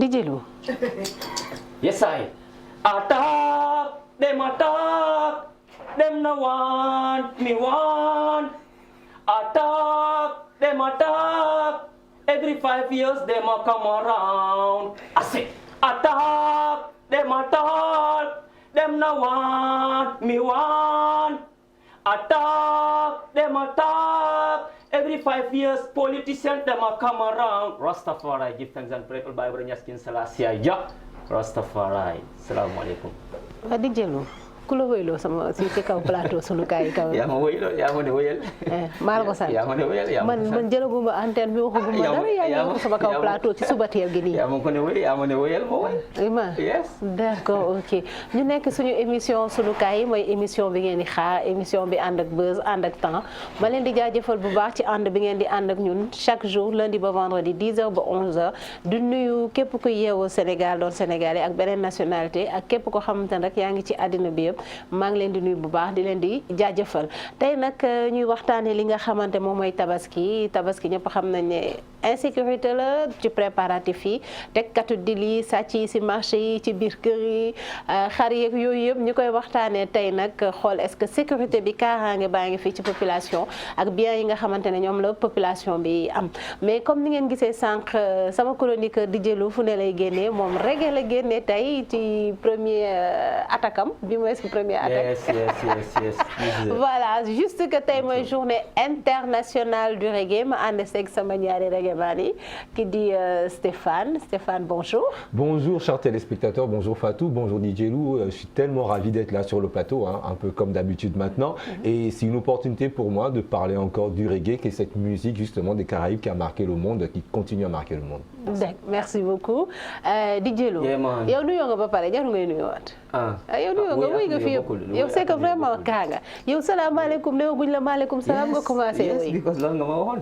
DJ Lou. Yes, I. Attack, them no want me want. Attack, them attack. Every 5 years them a come around. I say, attack, them no want me want. Attack, them attack. Every 5 years, politicians them a come around. Rastafari, give thanks and praise to Bible Nyaskin Selassie. Ja, Rastafari. Assalamu alaikum. DJ Lou. Kulo woylo sama si ci kaw plateau sunu kay kaw ya ma woylo ya ma ne woyal mal ko sant ya ma ne woyal ya man jëlaguma antenne bi waxuguma dara ya ko sama kaw plateau ci suba teel gi ni ya ma ko ne woyal ya ma ne woyal mo woy yes d'accord ok ñu nekk suñu émission sunu kay mooy émission bi ngeen di xaar émission bi ànd ak buzz ànd ak temps ma leen di jaajëfal bu baax ci ànd bi ngeen di ànd ak ñun chaque jour lundi ba vendredi 10h ba 11h du nuyu képp ku yeewoo Sénégal doon sénégalais ak beneen nationalité ak képp ko xamante ne rek yaa ngi ci àddina bi yëpp maa ngi leen di nuyu bu baax di leen di jaajëfal tey nag ñuy waxtaanee li nga xamante moom mooy tabaski ñëpp xam nañ ne insécurité la ci préparatif yi tekkatu di li sàcc yi si marché yi ci biir kër yi xar yeeg yooyu yëpp ñu koy waxtaanee tey nag xool est-ce que sécurité bi kaaraange baa ngi fii ci population ak bien yi nga xamante ne ñoom la population bi am mais comme ni ngeen gisee sànq sama chroniqueur di jëlu fu ne lay génnee moom reggae la génnee tey ci premier attaquam bi mooy premier attaque. Yes. Voilà, juste que tey mooy journée internationale du reggae ma ànd seeg sama ñaari reggae mani qui dit Stéphane, bonjour. Bonjour chers téléspectateurs, bonjour Fatou, bonjour DJ Lou. Je suis tellement ravi d'être là sur le plateau, hein, un peu comme d'habitude maintenant. Et c'est une opportunité pour moi de parler encore du reggae, qui est cette musique justement des Caraïbes qui a marqué le monde, qui continue à marquer le monde. Merci beaucoup. DJ Lou, yow nuyoo nga ba pare jarul ngay nuyoowaat. Yow nuyoo nga wuy nga fi yëpp yow c'est que vraiment kaa nga yow salaamaaleykum néew guñ la maaleykum salaam nga commencé yes because loolu nga ma waxoon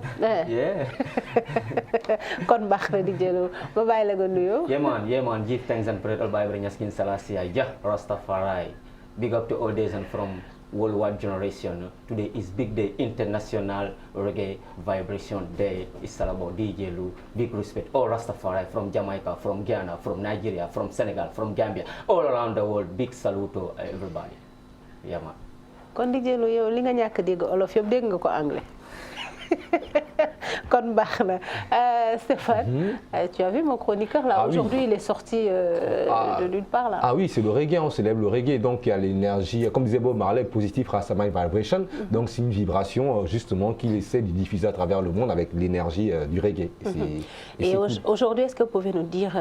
kon baax na DJ Lou ba bàyyi la nga nuyoo yeah man give thanks and praise all Bible Nyaskin Selassie ja Rastafari big up to all days and from worldwide generation. Today is big day, International Reggae Vibration Day. It's all about DJ Lou. Big respect all Rastafari from Jamaica, from Ghana, from Nigeria, from Senegal, from Gambia, all around the world. Big salute to everybody. Yeah man. Kon DJ Lou yow li nga ñàkk dégg olof yëpp dégg nga ko anglais. Kon baax na Stéphane, tu as vu mon chroniqueur là aujourd'hui, il est sorti de nulle part là. Ah oui, c'est le reggae, on célèbre le reggae, donc il y a l'énergie, comme disait Bob Marley, positive Rastaman Vibration, donc c'est une vibration justement qu'il essaie de diffuser à travers le monde avec l'énergie du reggae. Et aujourd'hui, est-ce que vous pouvez nous dire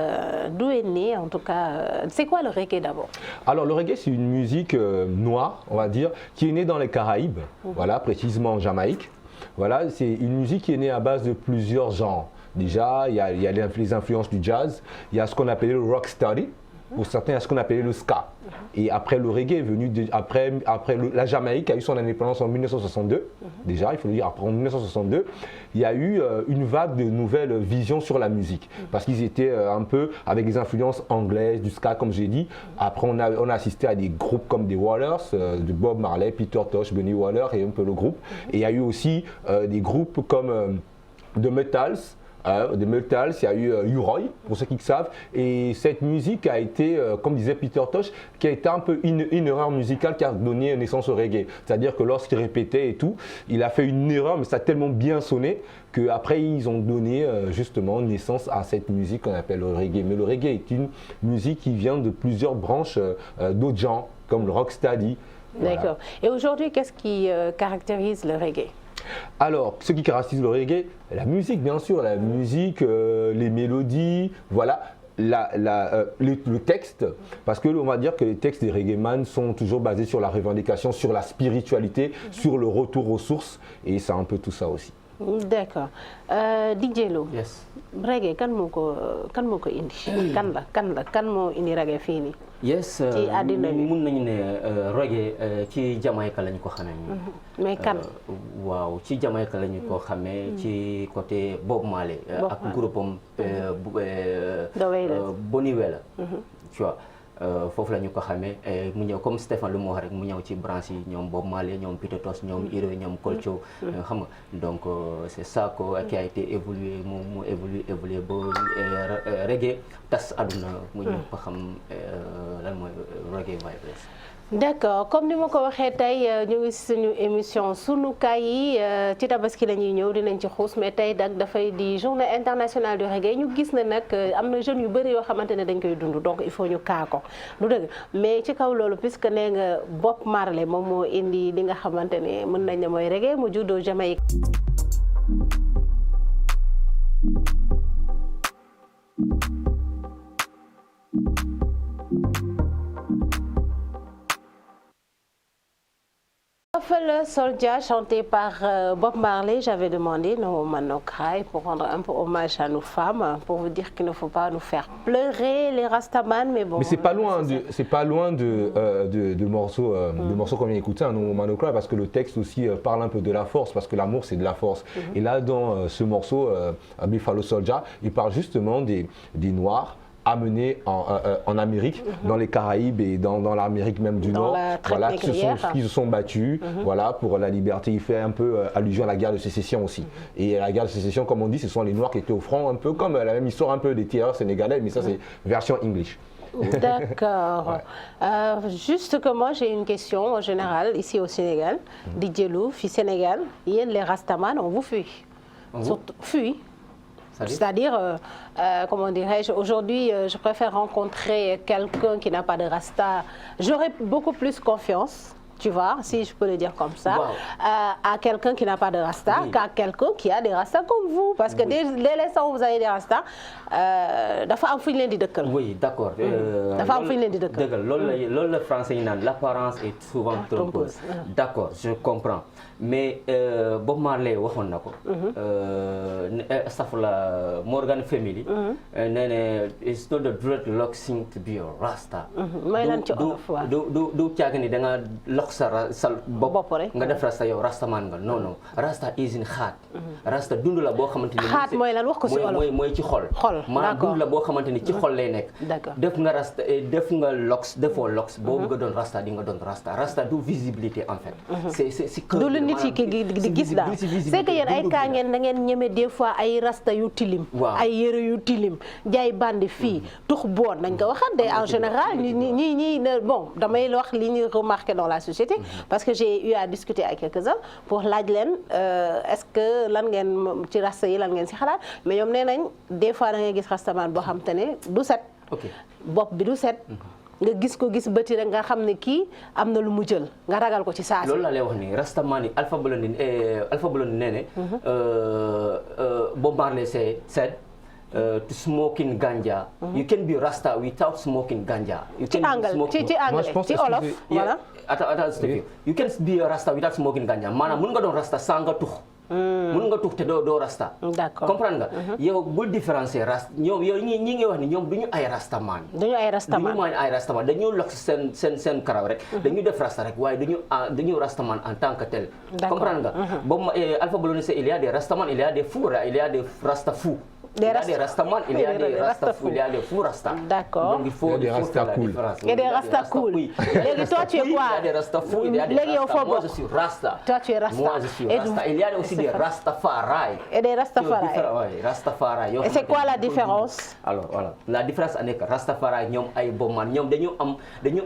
d'où est né, en tout cas, c'est quoi le reggae d'abord? Alors le reggae, c'est une musique noire, on va dire, qui est née dans les Caraïbes, voilà, précisément en Jamaïque. Voilà, c'est une musique qui est née à base de plusieurs genres. Déjà, il y a les influences du jazz, il y a ce qu'on appelait le rocksteady, pour certains, il y a ce qu'on appelait le ska. Et après, le reggae est venu, après la Jamaïque a eu son indépendance en 1962. Déjà, il faut le dire, après en 1962, il y a eu une vague de nouvelles visions sur la musique. Parce qu'ils étaient un peu avec des influences anglaises, du ska, comme j'ai dit. Après, on a assisté à des groupes comme des Wallers, de Bob Marley, Peter Tosh, Bunny Waller et un peu le groupe. Et il y a eu aussi des groupes comme The Metals. De Metals, il y a eu U-Roy, pour ceux qui le savent, et cette musique a été, comme disait Peter Tosh, qui a été un peu une erreur musicale qui a donné naissance au reggae. C'est-à-dire que lorsqu'il répétait et tout, il a fait une erreur, mais ça a tellement bien sonné qu'après ils ont donné justement naissance à cette musique qu'on appelle le reggae. Mais le reggae est une musique qui vient de plusieurs branches d'autres genres, comme le rocksteady. D'accord. Voilà. Et aujourd'hui, qu'est-ce qui caractérise le reggae? Alors, ce qui caractérise le reggae, la musique bien sûr, la musique, les mélodies, voilà, le texte, parce que on va dire que les textes des reggaeman sont toujours basés sur la revendication, sur la spiritualité, sur le retour aux sources, et c'est un peu tout ça aussi. D'accord. DJ Lou. Yes. Reggae kan moo ko indi. kan moo indi reggae fii nii. Yes. ci àddina bi mun nañu ne reggae ci Jamaïque lañu ko xamee. mais kan. waaw ci Jamaïque lañu ko xamee ci côté Bob Marley. ak groupe am Bunny Waller. Tu vois. foofu la ñu ko xamee mu ñëw comme Stéphane lu mu wax rek mu ñëw ci branche yi ñoom Bob Marley ñoom Peter Tosh ñoom Hiro ñoom Culture xam nga donc c'est ça qui a été évolué mu évolué ba reggae tas àdduna mu ñëpp xam lan mooy reggae vibration. D'accord comme ni ma ko waxee tey ñu ngi suñu émission sunukaay yi ci tabaski la ñuy ñëw dinañ ci xuus mais tey nag dafay di journée internationale du reggae ñu gis ne nag am na jeunes yu bëri yoo xamante ne dañ koy dund donc il faut ñu kaa ko lu dëgg mais ci kaw loolu puisque nee nga Bob Marley moom moo indi li nga xamante ne mën nañ ne mooy reggae mu juddoo Jamaïque. Le Soldier chanté par Bob Marley, j'avais demandé No Woman No Cry pour rendre un peu hommage à nos femmes, pour vous dire qu'il ne faut pas nous faire pleurer les Rastaman, mais bon. Mais c'est pas loin de morceaux qu'on vient d'écouter, No Woman No Cry, parce que le texte aussi parle un peu de la force, parce que l'amour c'est de la force. Et là dans ce morceau, Buffalo Soldier, il parle justement des Noirs amenés en Amérique, dans les Caraïbes et dans l'Amérique même du Nord, voilà, qui se sont battus, voilà, pour la liberté. Il fait un peu allusion à la guerre de sécession aussi. Et la guerre de sécession, comme on dit, ce sont les Noirs qui étaient au front, un peu comme la même histoire un peu des tireurs sénégalais, mais ça c'est version English. D'accord. Ouais. Juste que moi j'ai une question en général ici au Sénégal. Didier Lou, fille Sénégal, les Rastaman, on vous fuit. Fuit. C'est-à-dire, comment dirais-je, aujourd'hui, je préfère rencontrer quelqu'un qui n'a pas de rasta. J'aurais beaucoup plus confiance, tu vois, si je peux le dire comme ça, à quelqu'un qui n'a pas de rasta qu'à quelqu'un qui a des rastas comme vous. Parce que dès l'instant où vous avez des rastas, dafa am fu ñu leen di dëkkal. Oui, d'accord. Dafa am fu ñu leen di dëkkal. Dëggal loolu la français yi naan l'apparence est souvent trompeuse. D'accord, je comprends. Mais Bob Marley waxoon na ko. Astafurlah Morgan Family. nee na it's not the dreadlock thing to be a rasta. mooy lan ci olof waaw. du caag ni da nga lox sa bopp rek nga def rasta yow rastaman nga non non rasta is in heart. rasta dund la boo xamante ni. heart mooy lan wax ko ci olof mooy ci xol. maanaam dund la boo xamante ni ci xol lay nekk. d'accord def nga rasta def nga lox defoo lox boo bëgg a doon rasta di nga doon rasta rasta du visibilité en fait. c'est nit yi di gis daal c'est que yéen ay kaa ngeen da ngeen ñeme des fois ay rasta yu tilim ay yëre yu tilim jaay bandi fii tux boon nañ ko waxat de en général ñi bon damay wax li ñuy remarqué dans la société parce que j'ai eu à discuter avec quelques-uns pour laaj leen est-ce que lan ngeen ci rasta yi lan ngeen si xalaat mais ñoom nee nañ des fois da ngay gis rastaman boo xam te ne du set bopp bi du set nga gis ko gis bëti rek nga xam ne kii am na lu mu jël nga ragal ko ci saa si. loolu laa lay wax nii rastaman yi Alpha Blondy nee ne Bob Marley said to smoking ganja. You can be rasta without smoking ganja. ci anglais ci olof voilà. attends you can be a rasta without smoking ganja maanaam mun nga doon rasta sans nga tux. mun nga tux te doo rasta. d'accord comprendre nga. yow bul différencier rasta ñoom yow ñi ngi wax ni ñoom du ñu ay rastaman. du ñu ay rastaman dañu lokk seen karaw rek. dañu def rasta rek waaye duñu rastaman en tant que tel. comprendre nga. boobu Alpha Blondy c'est il y a des rastaman il y a des fous il y a des rasta fous. Il y a des rastaman, il y a des rasta fous, il y a des fous rasta. D'accord. Donc il faut des rasta cool. Il y a des rasta cool. Léegi toi tu es quoi? Il y a des rasta fous, il y a des rasta. Moi je suis rasta. Toi tu es rasta. Moi je suis rasta. Il y a aussi des rastafari. Et des rastafari. Oui, rastafari. Et c'est quoi la différence? Alors voilà, la différence est que rastafari ñoom ay bomman ñoom dañu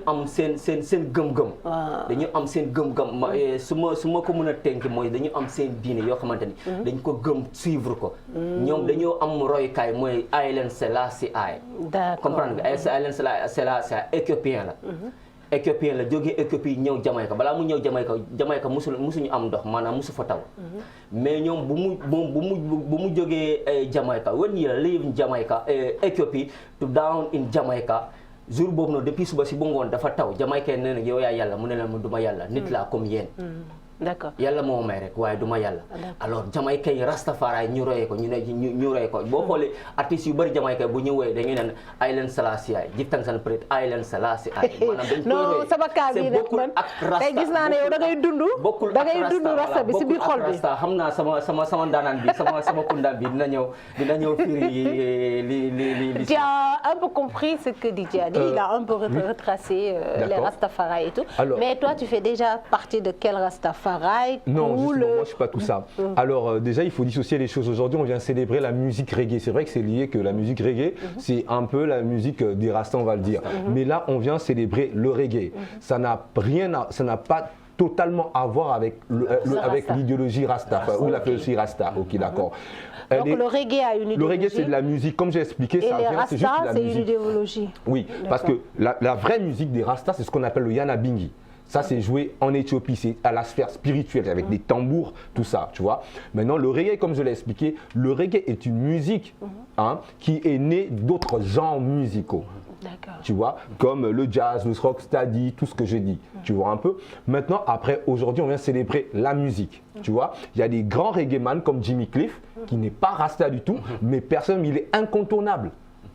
am seen gëm-gëm. dañu am seen gëm-gëm su ma ko mën a tënk mooy dañu am seen diine yoo xamante ni dañ ko gëm suivre ko. ñoom dañoo am roykaay mooy Haile Selassie I. D'accord. comprendre nga Haile Selassie éthiopien la. éthiopien la jógee Éthiopie ñëw Jamaïque balaa mu ñëw Jamaïque musuñu am ndox maanaam musu fa taw. mais ñoom bu mu jógee Jamaïque when you live in Jamaica Éthiopie to down in Jamaica jour boobu noonu depuis suba si bu ngoon dafa taw Jamaïque nee na yow yaa yàlla mu ne leen ma duma yàlla nit laa comme yéen. d'accord yàlla moo may rek waaye du ma yàlla. alors Jamaïcain yi Rastafari ñu royee ko ñu royee ko boo xoolee artistes yu bëri Jamaïcain bu ñu woowee dañuy naan Haile Selassie give thanks and praise Haile Selassie maanaam dañ koy royee. non sama cas bii nag man tey gis naa ne yow da ngay dund. bokkul da ngay dund rasta bi si biir xol bi xam naa sama ndaanaan bi sama kundaan bi dina ñëw firi li. Tu as un peu compris ce que DJ a dit. Il a un peu retracé les Rastafari et tout. Alors, mais toi, tu fais déjà partie de quel Rastafari? Non, justement, moi, je ne suis pas tout ça. Alors, déjà, il faut dissocier les choses. Aujourd'hui, on vient célébrer la musique reggae. C'est vrai que c'est lié que la musique reggae, c'est un peu la musique des Rastas, on va le dire. Mais là, on vient célébrer le reggae. Ça n'a pas totalement à voir avec l'idéologie Rasta, ou la philosophie Rasta. Ok, d'accord. Donc le reggae a une idéologie. Le reggae, c'est de la musique, comme j'ai expliqué, ça vient, c'est juste de la musique. C'est une idéologie. Oui, parce que la vraie musique des Rastas, c'est ce qu'on appelle le Yanabingi. Ça, c'est joué en Éthiopie, c'est à la sphère spirituelle, avec des tambours, tout ça, tu vois. Maintenant, le reggae, comme je l'ai expliqué, le reggae est une musique qui est née d'autres genres musicaux. Tu vois, comme le jazz, le rocksteady, tout ce que j'ai dit, tu vois un peu. Maintenant, après, aujourd'hui, on vient célébrer la musique, tu vois. Il y a des grands reggaeman comme Jimmy Cliff, qui n'est pas rasta du tout, mais personne, il est incontournable,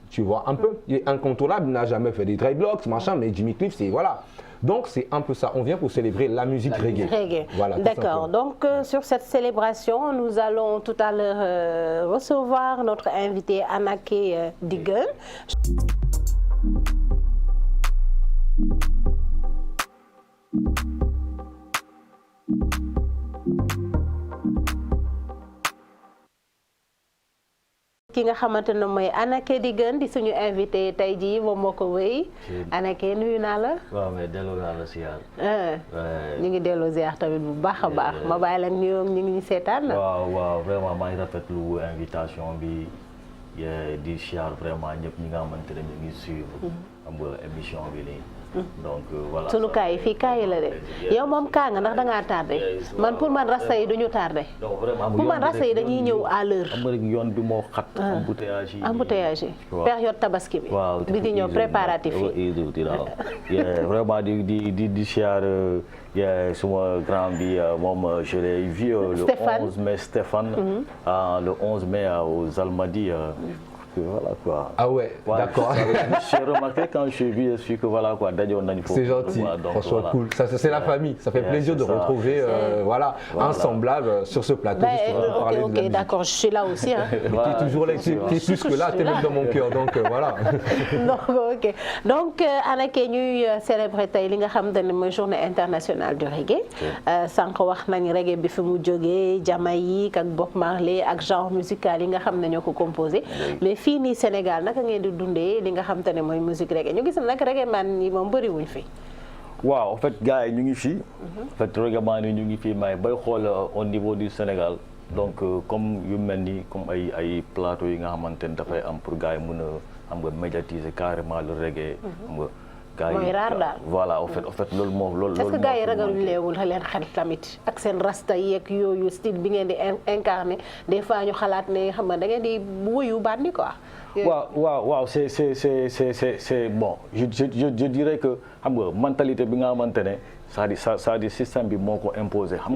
tu vois un peu. Il est incontournable, il n'a jamais fait des dreadlocks, machin, mais Jimmy Cliff, c'est voilà. Donc, c'est un peu ça. On vient pour célébrer la musique reggae. Voilà, d'accord. Donc, sur cette célébration, nous allons tout à l'heure recevoir notre invité Anaké Digun. ki nga xamante ne mooy Anaké Digun di suñu invité tey jii moom moo ko wéy. Anaké nuyu naa la. waaw mais delloo naa la ziar. ñu ngi delloo ziar tamit bu baax a baax ma bàyyi la nuyoo ñu ngi ñu seetaan. waaw vraiment maa ngi rafetlu invitation bi di ziar vraiment ñëpp ñi nga xamante ne ñu ngi suivre. xam nga émission bi nii. donc voilà sunu kaa yi fii kaa yi la de yow moom kaa nga ndax da ngaa tardé man pour man rasta yi duñu tardé. donc vraiment pour man rasta yi dañuy ñëw à l'heure. xam nga rek yoon bi moo xat. embouteillage yi période tabaski bi. waaw bi di ñëw préparatif yi. vraiment di siyaar suma grand bi moom je l'ai vu le 11 mai Stéphane. Le 11 mai aux Almadies. Voilà quoi. Ah ouais, d'accord. J'ai remarqué quand je suis vu que voilà quoi, c'est gentil, franchement voilà. Cool. Ça c'est la famille, ça fait plaisir de retrouver voilà, un semblable sur ce plateau. Ok, d'accord, je suis là aussi. Hein. Tu es toujours là, tu es plus que là, tu es même dans mon cœur, donc voilà. Ok, donc Anaké ñuy célébrer tey li nga xam ne mooy journée internationale du reggae. Sànq wax nañ reggae bi fi mu jógee Jamaïque ak Bob Marley ak genre musical yi nga xam ne ñoo ko composé. Mais fii nii Sénégal naka ngeen di dundee li nga xam te ne mooy musique reggae ñu gis nag reggae man yi moom bëri wuñ fi. waaw en fait gars yi ñu ngi fii. en fait reggae man yi ñu ngi fii mais bay xool au niveau du Sénégal donc comme yu mel ni comme ay plateau yi nga xamante ne dafay am pour gars yi mën a xam nga médiatiser carrément le reggae. xam nga gars yi mooy raar daal. voilà en fait loolu moom loolu. est-ce que gars yi ragaluñ leewul leen xel tamit ak seen rasta yeeg yooyu style bi ngeen di incarné des fois ñu xalaat ne xam nga da ngeen di wuyu bandi quoi. waaw c'est bon je dirais que xam nga mentalité bi nga xamante ne c'est-à-dire système bi moo ko imposé xam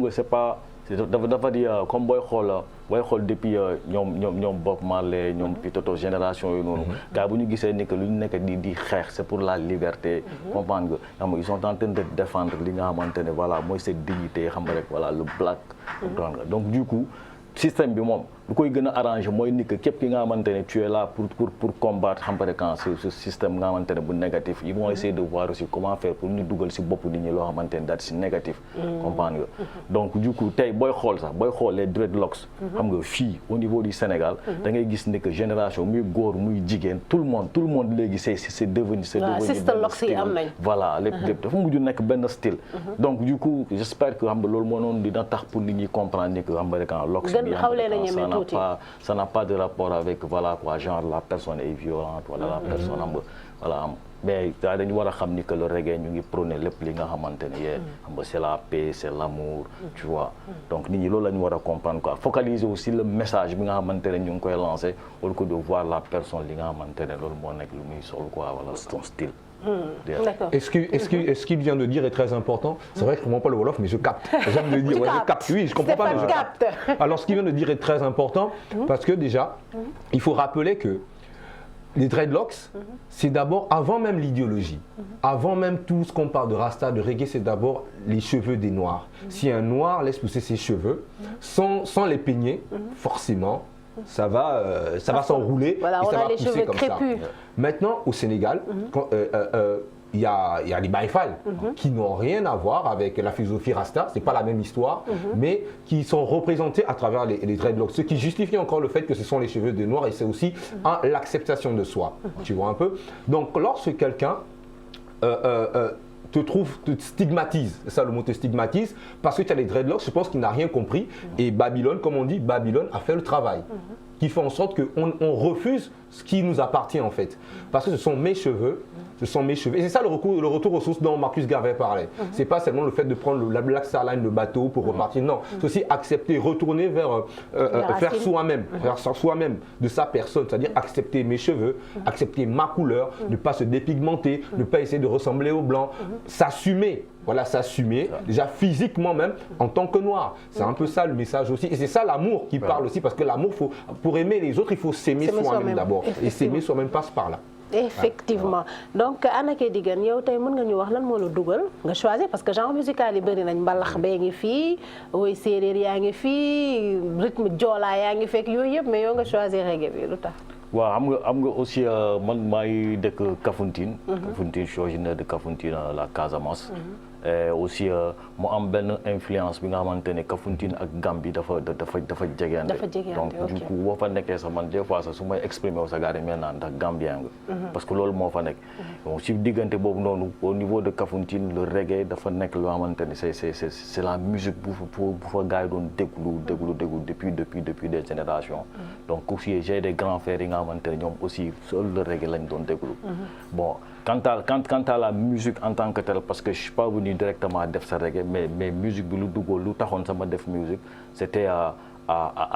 nga c'est pas dafa di comme booy xool depuis ñoom Bob Marley ñoom Pitoto génération yooyu noonu gars bu ñu gisee ni que lu ñu nekk di xeex c'est pour la liberté comprendre nga xam nga ils sont en train de défendre li nga xamante ne voilà mooy cette dignité xam nga rek voilà le black comprendre nga donc du coup système bi moom lu koy gën a arrangé mooy ni que képp ki nga xamante ne tu es là pour combattre xam nga quand ce système nga xamante ne bu négatif ils vont essayer de voir aussi comment faire pour ñu dugal si bopp nit ñi loo xamante ne daal si négatif comprendre nga donc du coup tey booy xool les dreadlocks xam nga fii au niveau du Sénégal da ngay gis ne que génération muy góor muy jigéen tout le monde léegi c'est devenu locks yi am nañ voilà lépp dafa mujj nekk benn style donc du coup j'espère que xam nga loolu moo noonu dina tax pour nit ñi comprendre ni que xam nga quand locks bi ça n'a pas de rapport avec voilà quoi genre la personne est violente wala la personne am voilà mais dañu war a xam ni que le reggae ñu ngi prôner lépp li nga xamante ne yee xam nga c'est la paix c'est l'amour tu vois donc nit ñi loolu la ñu war a comprendre quoi focaliser aussi le message bi nga xamante ne ñu ngi koy lancer au lieu que de voir la personne li nga xamante ne loolu moo nekk lu muy sol quoi wala son style D'accord. Est-ce qu'il vient de dire est très important? C'est vrai que je ne comprends pas le Wolof, mais je capte. J'aime le dire, ouais, je capte. Oui, je ne comprends pas, mais je capte. Alors, ce qu'il vient de dire est très important parce que déjà, il faut rappeler que les dreadlocks, c'est d'abord, avant même l'idéologie, avant même tout ce qu'on parle de Rasta, de reggae, c'est d'abord les cheveux des Noirs. Si un Noir laisse pousser ses cheveux, sans les peigner, forcément, ça va s'enrouler voilà, et ça va les pousser cheveux comme crépus. ça. Maintenant, au Sénégal, il y a les Baïfal qui n'ont rien à voir avec la philosophie Rasta, c'est pas la même histoire, mais qui sont représentés à travers les dreadlocks, ce qui justifie encore le fait que ce sont les cheveux des Noirs et c'est aussi l'acceptation de soi, tu vois un peu. Donc lorsque quelqu'un te stigmatise, c'est ça le mot, te stigmatise, parce que tu as les dreadlocks, je pense qu'il n'a rien compris et Babylone, comme on dit, Babylone a fait le travail. Qui fait en sorte qu'on refuse ce qui nous appartient en fait. Parce que ce sont mes cheveux, Et c'est ça le retour aux sources dont Marcus Garvey parlait. C'est pas seulement le fait de prendre la Black Star Line, le bateau pour repartir, non. C'est aussi accepter, retourner vers faire soi-même, faire soi-même de sa personne, c'est-à-dire accepter mes cheveux, accepter ma couleur, ne pas se dépigmenter, ne pas essayer de ressembler aux blancs, s'assumer. Voilà, s'assumer, déjà physiquement même, en tant que noir. C'est un peu ça le message aussi. Et c'est ça l'amour qui parle aussi, parce que l'amour, pour aimer les autres, il faut s'aimer soi-même d'abord. Et s'aimer soi-même passe par là. Effectivement. Donc Anna Kedigan yow tay mën nga ñu wax lan moo la dugal nga choisir parce que genre musical yi bëri nañ mbalax bee ngi fii woy séeréer yaa ngi fii rythme joolaa yaa ngi fekk yooyu yëpp mais yow nga choisir reggae bi lu tax. waaw xam nga aussi man maay dëkk Kafountine. Kafountine, je suis originaire de Kafountine, la Casamance. Et aussi mu am benn influence bi nga xamante ne Kafountine ak Gambie dafa jegeante. Donc du coup boo fa nekkee sax man des fois sax su may exprimer wu sa gars yi mel naa ndax Gambien nga. Parce que loolu moo fa nekk. Donc si diggante boobu noonu au niveau de Kafountine le reggae dafa nekk loo xamante ne c'est la musique bu fa gars yi doon déglu depuis des générations. Donc aussi j'ai des grands frères yi nga xamante ne ñoom aussi seul le reggae lañ doon déglu. Bon. Quant à la musique en tant que telle, parce que je ne suis pas venu directement à def sa reggae, mais musique bi lu duggoon lu taxoon sama def musique, c'était à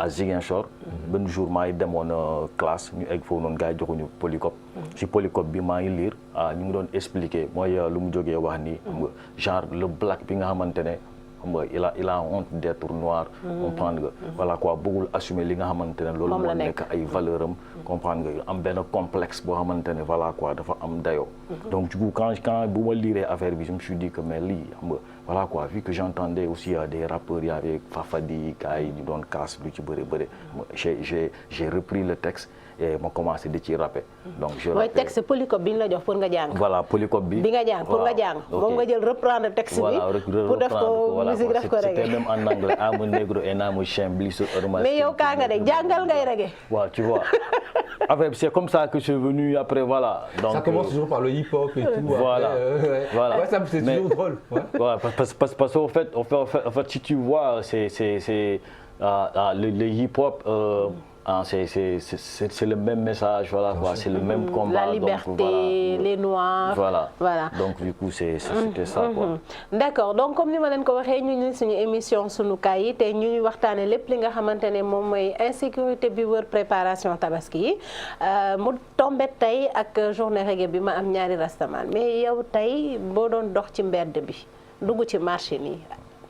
Ziguinchor. Ben jour maa ngi demoon classe ñu egg foofu noonu gars yi joxuñu polycop. Si polycop bi maa ngi lire ñu ngi doon expliquer mooy lu mu jógee wax ni genre le black bi nga xamante ne il a honte d'être noir, comprendre nga voilà quoi bëggul assumer li nga xamante ne loolu moo nekk ay valeur am comprendre nga am benn complexe boo xamante ne voilà quoi dafa am dayoo. Donc du coup quand bu ma lire affaire bi je me suis dit que mais lii xam nga voilà quoi vu que j'entendais aussi des rappeurs y avait Fafadi gars yi ñu doon casse lu ci bëri j'ai repris le texte et ma commencé di ci rapper. Donc je rappelle texte polycop bi ñu la jox pour nga jàng. Voilà polycop bi nga jàng pour nga jàng. moom nga jël reprendre texte bi. pour def ko musique def ko reggae. C'était même en anglais I'm a negro and I'm a chien bliss. Mais yow kaa nga de jàngal ngay reggae. Ouais, tu vois. Enfin, c'est comme ça que je suis venu après, voilà. Donc, ça commence toujours par le hip-hop et tout. Voilà. Après, voilà. Ouais, c'est toujours drôle. Ouais. Ouais, parce qu'en fait, si tu vois, c'est le hip-hop. C'est le même message, voilà quoi, c'est le même combat. La liberté, donc, voilà. Les noirs. Voilà. Donc du coup, c'était ça quoi. D'accord. Donc comme ni ma leen ko waxee ñu ngi suñu émission sunu kaay yi te ñu waxtaane lépp li nga xamante ne moom mooy insécurité bi wër préparation tabaski yi mu tombé tey ak journée reggae bi ma am ñaari rastaman mais yow tey boo doon dox ci mbedd bi dugg ci marché nii.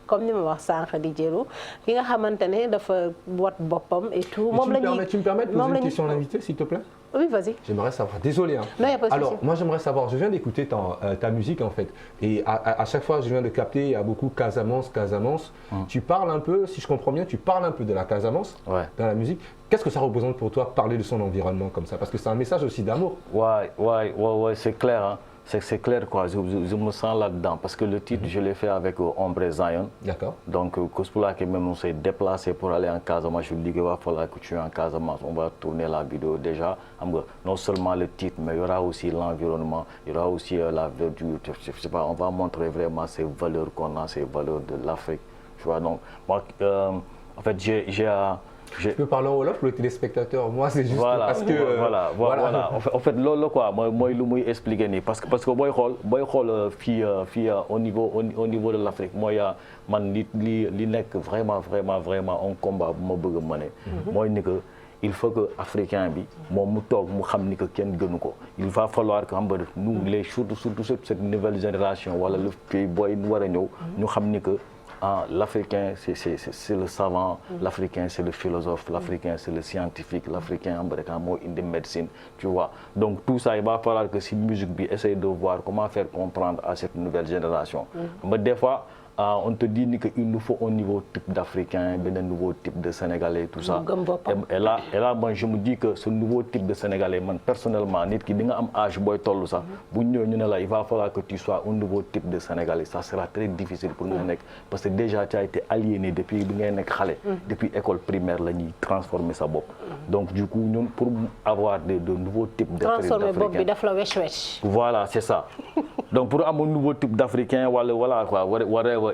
Comme ni ma wax sànq di jëlu ki nga xamante ne dafa wat boppam et tout. moom la ñuy tu me permets de poser une question à l'invité s'il te plaît? Oui, vas-y. J'aimerais savoir. Désolé. Hein. Non, y a pas de souci. Alors, moi, j'aimerais savoir. Je viens d'écouter ta musique, en fait. Et à chaque fois, je viens de capter, il y a beaucoup Casamance. Tu parles un peu, si je comprends bien, tu parles un peu de la Casamance dans la musique. Qu'est-ce que ça représente pour toi, parler de son environnement comme ça? Parce que c'est un message aussi d'amour. Ouais, c'est clair. Hein. C'est clair quoi, je me sens là-dedans parce que le titre je l'ai fait avec Ombre Zion. D'accord. Donc cause pour laquelle même on s'est déplacé pour aller en Casamance, je lui dis qu'il va falloir que tu es en Casamance, on va tourner la vidéo déjà. Non seulement le titre, mais il y aura aussi l'environnement, il y aura aussi la verdure, je sais pas, on va montrer vraiment ces valeurs qu'on a, ces valeurs de l'Afrique. Tu vois, donc moi, en fait Je peux parler en wolof pour le téléspectateur. Moi, c'est juste parce que voilà. En fait loolu quoi mooy lu muy expliquer nii parce que booy xool fii au niveau de l'Afrique mooy man li nekk vraiment un combat bu ma bëgg a mener. mooy ni que il faut que africain bi moom mu toog mu xam ni que kenn gënu ko il va falloir que xam nga nous les surtout cette nouvelle génération wala le pays booy war a ñëw ñu xam ni que l'Africain c'est le savant, l'Africain c'est le philosophe, l'Africain c'est le scientifique, l'Africain moo indi médecine, tu vois. Donc tout ça, il va falloir que si musique bi essaye de voir comment faire comprendre à cette nouvelle génération. Mais des fois, on te dit qu'il nous faut un nouveau type d'Africain, un nouveau type de Sénégalais, tout ça. Et là, moi, je me dis que ce nouveau type de Sénégalais, moi, personnellement, âge boy tollu ça, il va falloir que tu sois un nouveau type de Sénégalais. Ça sera très difficile pour nous, parce que déjà, tu as été aliéné depuis l'école primaire, là, transformer sa bopp. Donc, du coup, nous, pour avoir de nouveaux types d'Africains. Voilà, c'est ça. Donc, pour avoir un nouveau type d'Africain, voilà, quoi,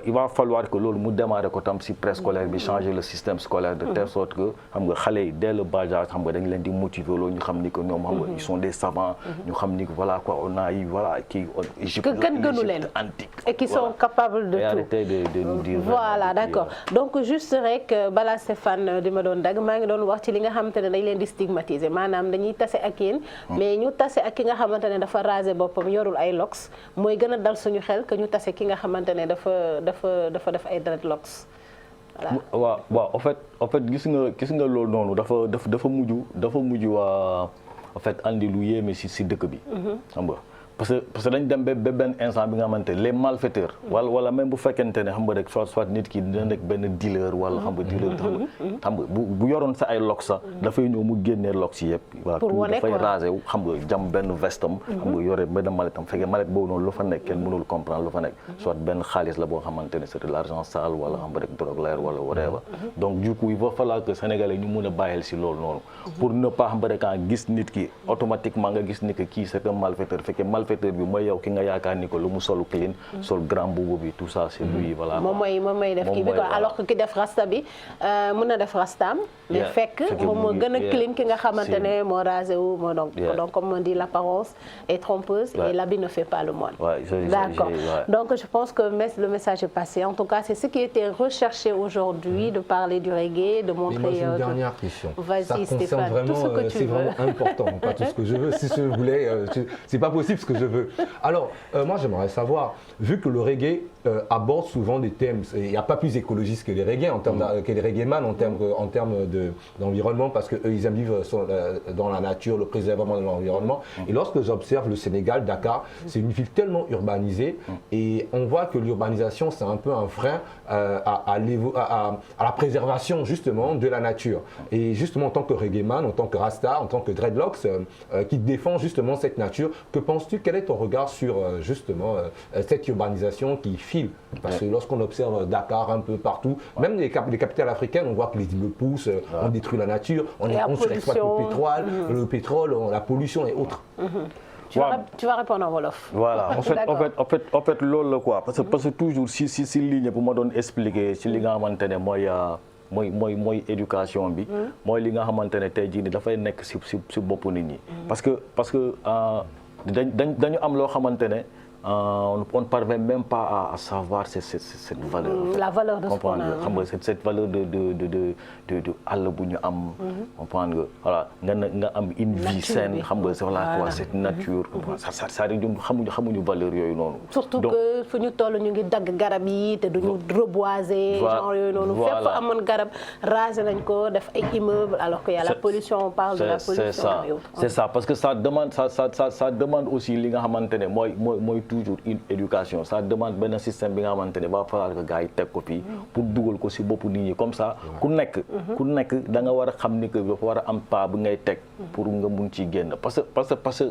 il va falloir que l'on mu démarrer ko tam si préscolaire bi changer le système scolaire de telle sorte que xam nga xale yi dès le bas âge xam nga dañ leen di motiver loolu ñu xam ni que ñoom xam nga ils sont des savants ñu xam ni que voilà quoi on a eu voilà kii Égypte antique et qui sont capables de tout. Arrêtez de nous dire voilà d'accord donc juste rek balaa Stéphane di ma doon dag maa ngi doon wax ci li nga xamante ne dañ leen di stigmatiser maanaam dañuy tase ak yéen mais ñu tase ak ki nga xamante ne dafa raser boppam yorul ay locks mooy gën a dal suñu xel que ñu tase ki nga xamante ne dafa def ay dreadlocks voilà. waaw en fait gis nga loolu noonu dafa mujj waa en fait andi lu yéeme si dëkk bi xam nga parce que dañ dem ba benn instant bi nga xamante les malfaiteurs wala même bu fekkente ne xam nga rek soit nit ki dina nekk benn dealer wala xam nga dealer xam nga bu yoroon sa ay lox sax dafay ñëw mu génnee lox yi yëpp waaw dafay rasé wu xam nga jam benn vestam xam nga yore benn maletam fekkee malet boobu noonu lu fa nekk kenn mënul comprendre lu fa nekk soit benn xaalis la boo xamante ne c'est de l'argent sale wala xam nga rek drogue leer wala whatever donc du coup il va falloir que sénégalais ñu mun a bàyyil si loolu noonu pour ne pas xam nga rek gis nit ki automatiquement nga gis ni que kii c'est un malfaiteur fekkee malfaiteur bi mooy yow ki nga yaakaar ni ko lu mu solu clean sol grand boubou bi tout ça c'est lui voilà moom mooy def kii bi quoi alors que ki def rasta bi mën na def rastaam mais fekk moom moo gën a clean ki nga xamante ne moo rasé wu moo donc comme on dit l'apparence est trompeuse et l'habit ne fait pas le moine d'accord donc je pense que le message est passé en tout cas c'est ce qui était recherché aujourd'hui de parler du reggae de montrer moi j'ai une dernière question vas-y Stéphane tout ce que tu veux c'est vraiment important pas tout ce que je veux si je voulais c'est pas possible ce que je veux. Alors, moi j'aimerais savoir, vu que le reggae aborde souvent des thèmes, il n'y a pas plus écologiste que les reggae en termes que les reggaeman en termes d'environnement parce que eux ils aiment vivre dans la nature, le préservement de l'environnement. Et lorsque j'observe le Sénégal, Dakar, c'est une ville tellement urbanisée et on voit que l'urbanisation c'est un peu un frein à la préservation justement de la nature. Et justement en tant que reggaeman, en tant que rasta, en tant que dreadlocks qui défend justement cette nature, que penses-tu? Quel est ton regard sur justement cette urbanisation qui file? Parce que lorsqu'on observe Dakar un peu partout, même les capitales africaines, on voit que les immeubles poussent, on détruit la nature, on surexploite le pétrole, la pollution et autres. Tu vas répondre en wolof. Voilà, en fait loolu la quoi parce que toujours si ligne bu ma doon expliquer ci li nga xamante ne mooy éducation bi mooy li nga xamante ne tey jii ni dafay nekk si bopp nit ñi parce que dañu am loo xamante ne on ne parvient même pas à savoir cette valeur. La valeur de ce qu'on a. Xam nga cette valeur de àll bu ñu am. comprendre nga voilà nga am une vie saine xam nga voilà quoi cette nature. ça ñun xamuñu valeur yooyu noonu. surtout que fu ñu toll ñu ngi dagg garab yi te duñu reboiser. genre yooyu noonu fépp amoon garab raser nañ ko def ay immeubles alors que y a la pollution on parle de la pollution. c'est ça parce que ça demande aussi li nga xamante ne mooy toujours une éducation ça demande benn système bi nga xamante ne va falloir que gars yi teg ko fii pour dugal ko si bopp nit ñi comme ça ku nekk da nga war a xam ni que dafa war a am pas bu ngay teg pour nga mun ciy génn parce que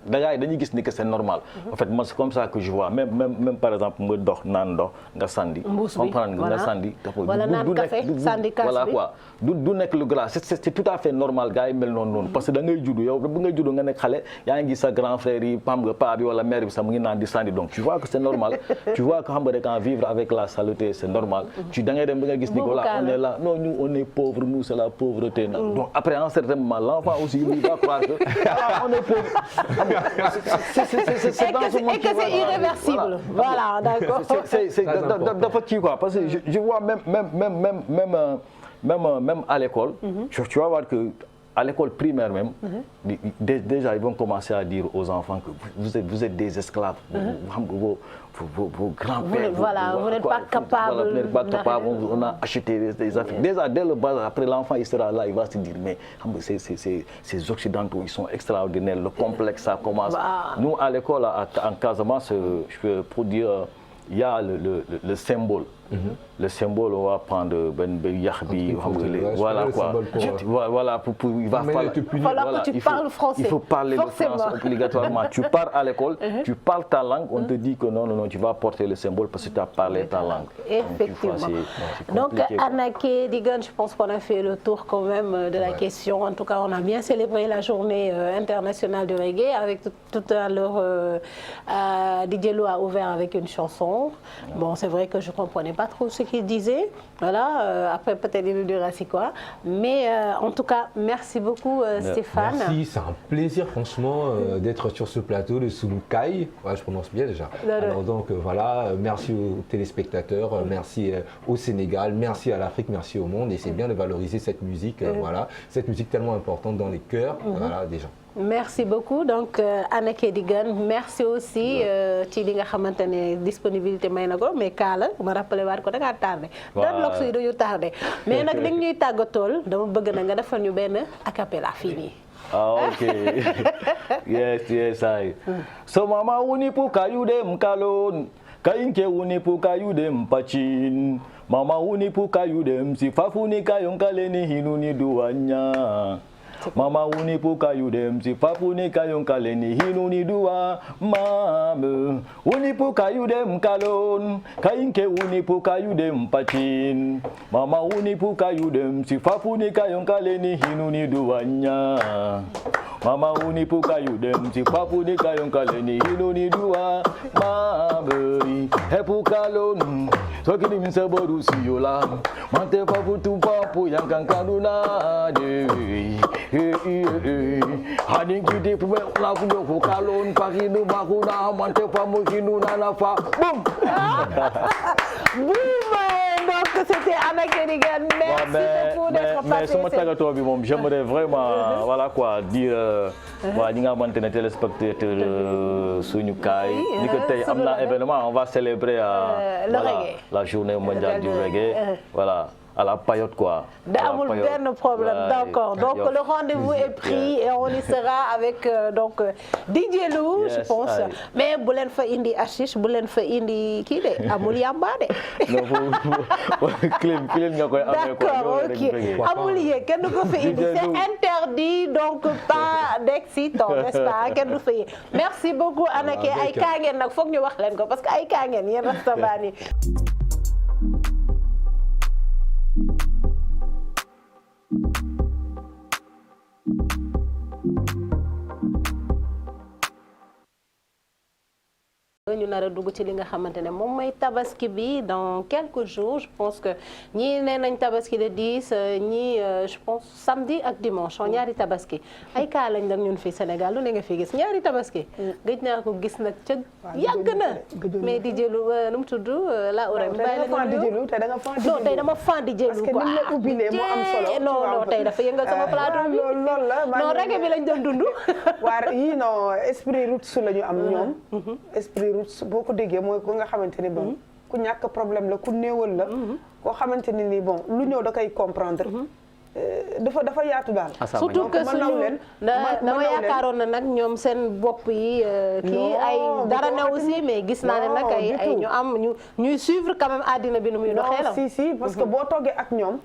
gars yi dañuy gis ni que c'est normal en fait moi c'est comme ça que je vois même par exemple nga dox naan ndox nga sandi comprendre nga sandi wala naan café sandi kaas bi voilà quoi du nekk lu grave c'est tout à fait normal gars yi mel noonu parce que da ngay judd yow bu ngay judd nga nekk xale yaa ngi gis sa grand frère yi pam nga paa bi wala mère bi sax mu ngi naan di sandi donc tu vois que c'est normal tu vois que xam nga rek en vivre avec la saleté c'est normal da ngay dem ba nga gis ni voilà on est là non nous on est pauvre nous c'est la pauvreté donc après en certain moment l'enfant aussi il va croire que on est pauvre c'est dans ce monde et que c'est irréversible voilà d'accord c'est dafa kii quoi parce que je vois même à l'école tu vas voir que à l'école primaire même, déjà ils vont commencer à dire aux enfants que vous êtes des esclaves. Vos grands-pères, vous n'êtes pas capables. Vous n'êtes pas capables, on a acheté des affaires. Déjà, dès le bas, après l'enfant, il sera là, il va se dire, mais ces Occidentaux, ils sont extraordinaires, le complexe, ça commence. Nous, à l'école, en Casamance, je peux pour dire, il y a le symbole. Le symbole, on va prendre Ben Yahbi, voilà quoi. Voilà, il va falloir que tu parles français. Il faut parler le français obligatoirement. Tu pars à l'école, tu parles ta langue, on te dit que non, tu vas porter le symbole parce que tu as parlé ta langue. Effectivement. Donc, Anaké Digan, je pense qu'on a fait le tour quand même de la question. En tout cas, on a bien célébré la journée internationale du reggae. Avec tout à l'heure, DJ Lou a ouvert avec une chanson. Bon, c'est vrai que je ne comprenais pas trop ce qu'il disait. Voilà, après peut-être il nous dira c'est quoi. Mais en tout cas, merci beaucoup Stéphane. Merci, c'est un plaisir franchement d'être sur ce plateau de Sunukai. Ouais, je prononce bien déjà. Alors donc voilà, merci aux téléspectateurs, merci au Sénégal, merci à l'Afrique, merci au monde. Et c'est bien de valoriser cette musique, voilà, cette musique tellement importante dans les cœurs voilà, des gens. Merci beaucoup. Donc, Anaké Digan, merci aussi ci li nga xamante ne disponibilité may na ko mais kaala ma rappelé waat ko da ngaa tardé. waaw doon yi dañu tardé. mais nag li ñuy tàggatool dama bëgg na nga defal ñu benn a cappella fii nii. Ok. Yes, I. So mama uni pu kayu dem kalon, kainke uni pu kayu dem pachin. Mama uni pu kayu dem si fafuni kayon kaleni hinuni duanya. Mama uni puka yudem si fafuni kayon kaleni hinuni dua mame uni puka yudem kalon kainke uni puka yudem pachin mama uni puka yudem si fafuni kayon kaleni hinuni duanya mama uni puka yudem si fafuni kayon kaleni hinuni dua mame hepukalon sokini minsaboru siyola mante fafutu papu yang kankaduna de Hani kiti pume lafu yo kalon pakinu bakuna mante pamukinu nanafa boum. Donc c'était Anaké Digan. Merci beaucoup d'être passé. Mais sama tagato bi mom j'aimerais vraiment voilà quoi dire wa ñi nga xamantene téléspectateurs Sunukai ni ko tay amna événement on va célébrer la journée mondiale du reggae voilà. À la paillote quoi. Amul benn problème, d'accord. Donc le rendez-vous est pris et on y sera avec donc DJ Lou, je pense. Mais bu leen fa indi hashish, bu leen fa indi kii de amul yamba de. Clean nga koy amee quoi. D'accord, ok. Amul yee kenn du ko fa indi, c'est interdit donc pas d'excitant, n'est-ce pas? Kenn du fa yee. Merci beaucoup Anaké. Ay kaa ngeen nag foog ñu wax leen ko parce que ay kaa ngeen yéen restaurant yi. ñu nar a dugg ci li nga xamante ne moom mooy tabaski bi dans quelques jours je pense que ñii nee nañ tabaski le 10 ñii je pense samedi ak dimanche ñaari tabaski ay kaa lañ nag ñun fii Sénégal lu ne nga fi gis ñaari tabaski gëj naa ko gis nag ca yàgg na mais di jëlu nu mu tudd la ore non tey dama fan di jëlu quoi non tey dafa yëngal sama plateau bi loolu la non reggae bi lañ doon dund waa yii non esprit roots la ñu am ñoom esprit roots boo ko déggee mooy ko nga xamante ni bon ku ñàkk problème la ku néewal la koo xamante ni nii bon lu ñëw da koy comprendre dafa yaatu daal surtout que suñu dama yaakaaroon na nag ñoom seen bopp yi kii ay dara ne aussi mais gis naa ne nag ay ñu am ñuy suivre quand même àddina bi nu muy doxee la si parce que boo toogee ak ñoom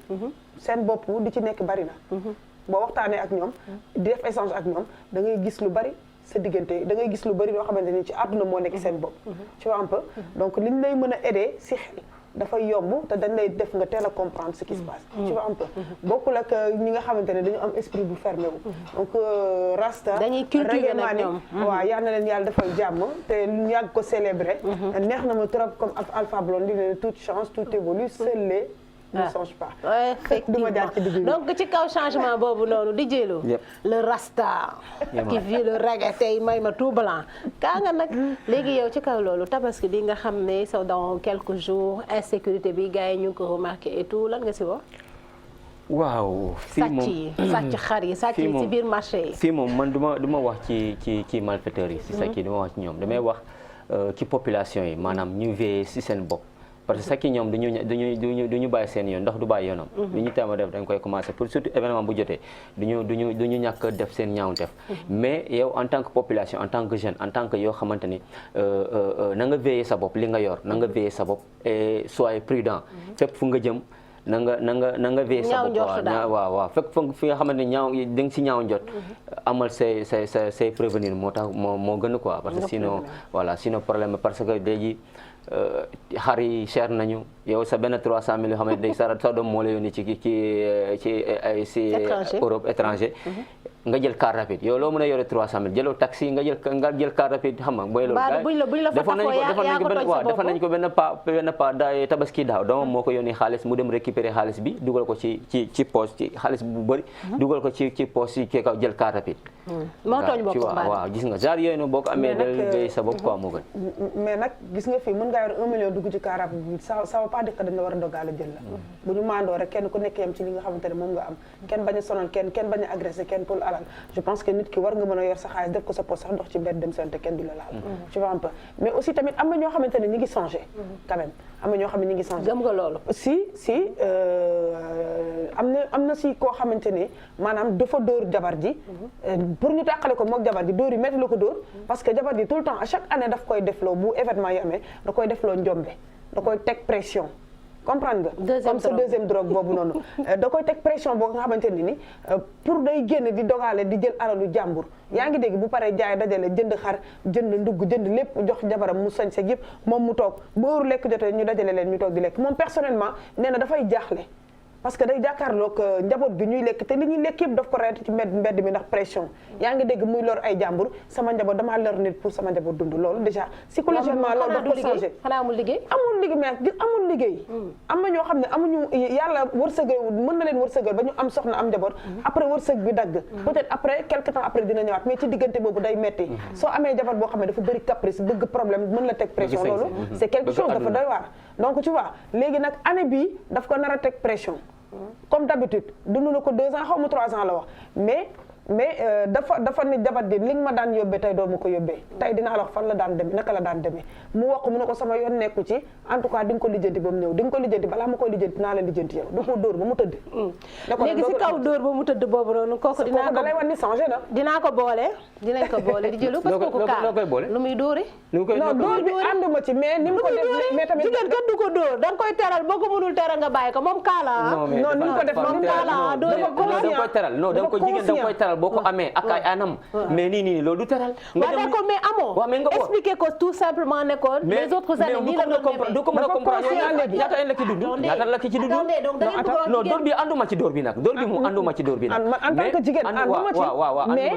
seen bopp di ci nekk bari na boo waxtaanee ak ñoom di def échange ak ñoom da ngay gis lu bari sa diggante da ngay gis lu bari loo xamante ni ci àdduna moo nekk seen bopp tu vois un peu donc liñ lay mën a aider si xel dafay yomb te dañ lay def nga teel a comprendre ce qui se passe tu vois un peu bokkul ak ñi nga xamante ne dañu am esprit bu fermé wu donc rasta dañuy cultiver nag ñoom waaw yal na leen yàlla defal jàmm te ñu yàgg ko célébrer neex na ma trop comme Alpha Blondy ne toute chance tout évolue seul les ne change pas. Effectivement. Donc ci kaw changement boobu noonu di jëloo le rasta qui vit le reggae tey may ma tout blanc kaa nga nag léegi yow ci kaw loolu tabaski bi nga xam ne sax dans quelques jours insécurité bi gars yi ñu ngi ko remarqué et tout lan nga si wax waaw fii moom sàcc xar yi sàcc yi ci biir marché yi. fii moom man du ma wax ci malfaiteurs yi si sàcc yi du ma wax ci ñoom damay wax ci population yi maanaam ñu veiller si seen bopp parce que sàcc yi ñoom duñu bàyyi seen yoon ndox du bàyyi yoonam li ñu tama def dañ koy commencer pour surtout événement bu jotee duñu ñàkk def seen ñaawteef mais yow en tant que population en tant que jeune en tant que yoo xamante ni na nga veiller sa bopp li nga yor na nga veiller sa bopp et soyez prudent fépp fu nga jëm na nga veiller sa bopp waaw fekk fi nga xamante ne ñaaw da nga si ñaaw njot amal say prévenir moo tax moo gën quoi parce que sinon voilà sinon problème parce que léegi xar yi cher nañu yow sa benn 300 000 yoo xam ne sa doom moo la yónni ci Europe étranger nga jël car rapide yow loo mën a yore 300 000 jëloo taxi nga jël car rapide xam nga booy loolu defoon nañ ko benn pa da tabaski daaw doomam moo ko yónni xaalis mu dem récupérer xaalis bi dugal ko ci poche ci xaalis bu bëri dugal ko ci poche yi kii kaw jël car rapide moo tooñ bopp waaw gis nga genre yooyu noonu boo ko amee dal béy sa bopp quoi moo gën mais nag gis nga fii mën ngaa yor 1 million dugg ci car rapide bi ça veut pas dire que dañ la war a dogaale jël la bu ñu maandoo rek kenn ku nekk yam ci li nga xamante ne moom nga am kenn bañ a sonal kenn bañ a agressé kenn pour alal je pense que nit ki war nga mën a yor sa xaalis def ko sa poche sax dox ci mbedd dem seen te kenn du la laal tu vois un peu mais aussi tamit am na ñoo xamante ne ñi ngi changé quand même am na ñoo xam ne ñi ngi changé gëm nga loolu si am na si koo xamante ne maanaam dafa dóor jabar ji pour ñu tàqale ko mook jabar ji dóor yi métti la ko dóor parce que jabar ji tout le temps à chaque année daf koy defloo bu événement yi amee da koy defloo njombe da koy teg pression comprendre nga comme sa deuxième drogue boobu noonu da koy teg pression boo nga xamante ni pour day génn di dogaale di jël alalu jàmbur yaa ngi dégg bu paree jaay dajale jënd xar jënd ndugg jënd lépp jox jabaram mu sañ seg yëpp moom mu toog ba heure lekk jotee ñu dajale leen ñu toog di lekk moom personnellement nee na dafay jaaxle parce que day jàkkaarloog njaboot gi ñuy lekk te li ñuy lekk yëpp daf ko reet ci mbedd mi ndax pression yaa ngi dégg muy lor ay jàmbur sama njaboot damaa lor nit pour sama njaboot dund loolu déjà psychologiquement loolu daf ko changé xanaa amul liggéey mais amul liggéey am na ñoo xam ne amuñu yàlla wërsëgal mën na leen wërsëgal ba ñu am soxna am njaboot après wërsëg bi dagg peut-être après quelque temps après dina ñëwaat mais ci diggante boobu day metti soo amee jabar boo xam ne dafa bëri caprice bëgg problème mën la teg pression loolu c'est quelque chose dafa doy waar donc tu vois léegi nag année bii daf ko nar a teg pression comme d'habitude dund na ko 2 ans xaw ma 3 ans la wax mais dafa ni jabar ji li nga ma daan yóbbee tey doo ma ko yóbbee tey dinaa la wax fan la daan demee naka la daan demee mu wax ko mu ne ko sama yoon nekku ci en tout cas di nga ko lijjanti ba mu ñëw di nga ko lijjanti balaa ma koy lijjanti naa la lijjanti yow du ko dóor ba mu tëdd léegi si kaw dóor ba mu tëdd boobu noonu kooku da lay wan ni changé na dinañ ko boole di jëlu parce que kooku kaa lu muy dóore non dóor bi ànduma ci mais ni mu ko def mais tamit jigéen kenn du ko dóor da nga koy teral boo ko mënul teral nga bàyyi ko moom kaala non ni mu ko def moom kaala da nga koy teral non da nga ko jigéen da nga koy teral boo ko amee ak ay anam mais nii loolu du teral waaw d'accord mais amoo expliquer ko tout simplement ne ko les autres années nii la doon du ko mën a comprendre ñaata ay la ki dund ñaata la ki ci dund non dóor bi ànduma ci dóor bi nag dóor bi mu ànduma ci dóor bi nag en tant que jigéen ànduma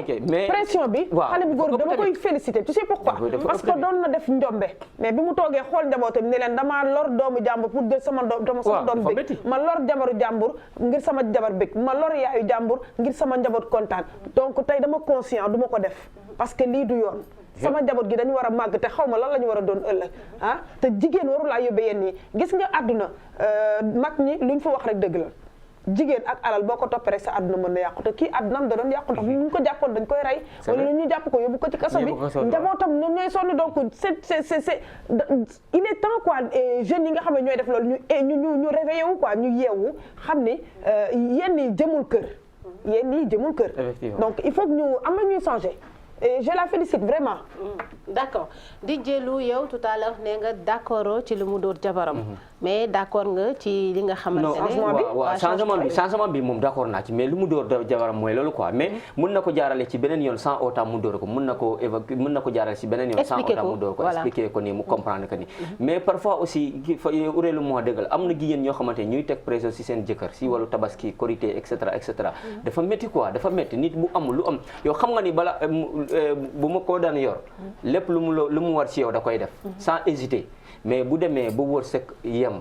ci mais pression bi xale bu góor bi dama koy féliciter tu sais pourquoi parce que doon na def njombe mais bi mu toogee xool njabootam ne leen damaa lor doomu jàmbur pour jël sama doom bëgg ma lor jabaru jàmbur ngir sama jabar bëgg ma lor yaayu jàmbur ngir sama njaboot kontaan donc tey dama conscient du ma ko def parce que lii du yoon sama njaboot gi dañu war a màgg te xaw ma lan la ñu war a doon ëllëg ah te jigéen waru laa yóbbee yenn yi gis nga àdduna mag ñi luñ fa wax rek dëgg la jigéen ak alal boo ko toppee rek sa àdduna mën na yàqu te kii àddunaam da doon yàqu ndax ñu ko jàppoon dañ koy rey wala ñu jàpp ko yóbbu ko ci kaso bi njabootam ñoom ñooy sonn donc c'est il est temps quoi jeunes yi nga xam ne ñooy def loolu ñu réveillé wu quoi ñu yeewu xam ni yenn yi jëmul kër yéen ñii jëmul kër donc il faut que ñu am na ñuy changer et je la félicite vraiment d'accord di jëlu yow tout à l'heure nee nga d'accord ci li mu dóor jabaram mais d'accord nga ci li nga xamante ne waaw changement bi moom d'accord naa ci mais lu mu dóor jabaram mooy loolu quoi mais mun na ko jaarale ci beneen yoon sans autant mu dóor ko mun na ko évacuer mun na ko jaarale ci beneen yoon sans autant mu dóor ko expliquer ko nii mu comprendre que ni mais parfois aussi ureelu moo dëggal am na jigéen ñoo xamante ne ñuy teg pression ci seen jëkkër ci wàllu tabaski korité et cetera dafa métti quoi dafa métti nit bu amul lu am yow xam nga ni bala bu ma ko daan yor lépp lu mu war ci yow da koy def sans hésiter mais bu demee ba wërsëg yem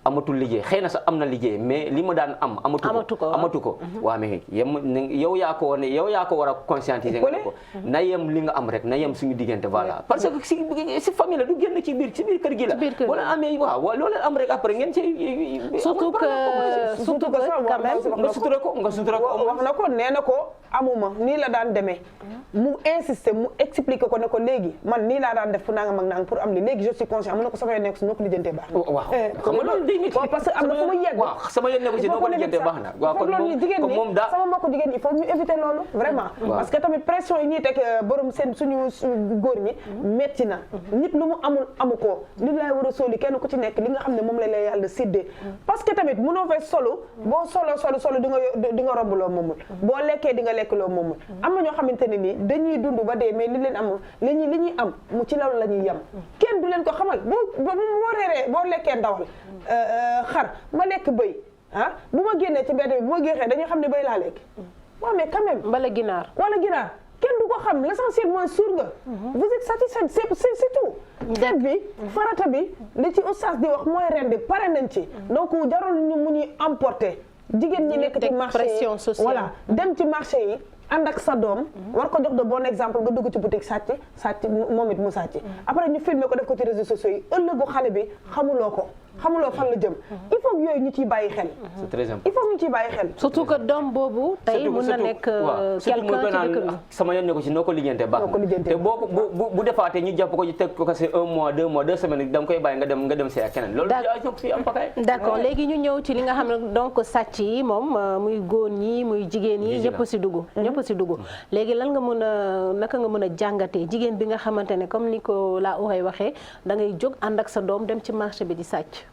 amatul liggéey xëy na sax am na liggéey mais li ma daan am amatu ko waaw mais yow yaa ko war a conscientiser nga ko na yem li nga am rek na yem suñu diggante voilà parce que si famille la du génn ci biir kër gi la wala amee waaw loolu am rek après ngeen ci surtout que quand même nga sutura ko wax na ko nee na ko amuma nii la daan demee mu insister mu expliquer ko ne ko léegi man nii laa daan def fu nangam ak nangam pour am li léegi je suis conscient mu ne ko sama yoon nekk su noo ko lijjantee baax na waaw xam nga loolu day métti parce que am na fu mu yegg waaw sama yoon nekk si noo ko lijjantee baax na waaw kon moom daa sama mbokku jigéen il faut ñu éviter loolu vraiment parce que tamit pression yi ñuy teg borom seen suñu góor ñi metti na nit lu mu amu ko li lay war a sóoli kenn ku ci nekk li nga xam ne moom la lay yàlla séddee parce que tamit mënoo fay solo boo solo di nga romb loo moomul boo lekkee di nga lekk loo moomul am na ñoo xamante ne nii dañuy dund ba dee mais li leen am li ñuy am mu ci loolu la ñuy yem kenn du leen ko xamal boo reeree boo lekkee ndawal xar ma lekk bëy bu ma génnee ci mbedd bi bu ma géexee dañuy xam ne bëy laa lekk waaw mais quand même wala ginaar kenn du ko xam l'essentiel mooy suur nga vous êtes satisfait c'est tout xeet bi farata bi li ci oustaz di wax mooy ren bi pare nañ ci donc jarul ñu mu ñuy emporter jigéen ñi nekk ci marché yi voilà dem ci marché yi ànd ak sa doom war ko jox de bon exemple nga dugg ci boutique sàcc moom it mu sàcc après ñu filmer ko def ko ci réseaux sociaux yi ëllëgu xale bi xamuloo fan la jëm il faut yooyu ñu ciy bàyyi xel c'est très important il faut ñu ciy bàyyi xel surtout que doom boobu tey mun na nekk quelqu'un ci dëkk bi sama yoon ne ko ci noo ko lijjantee baax na te boo bu defaatee ñu jàpp ko ci teg ko kasi 1 mois 2 mois 2 semaines da nga koy bàyyi nga dem see ak keneen loolu fii am pakaay d'accord léegi ñu ñëw ci li nga xam ne donc sàcc yi moom muy góor ñi muy jigéen yi ñëpp si dugg léegi lan nga mën a naka nga mën a jàngatee jigéen bi nga xamante ne comme ni ko la Ourey waxee da ngay jóg ànd ak sa doom dem ci marché bi di sàcc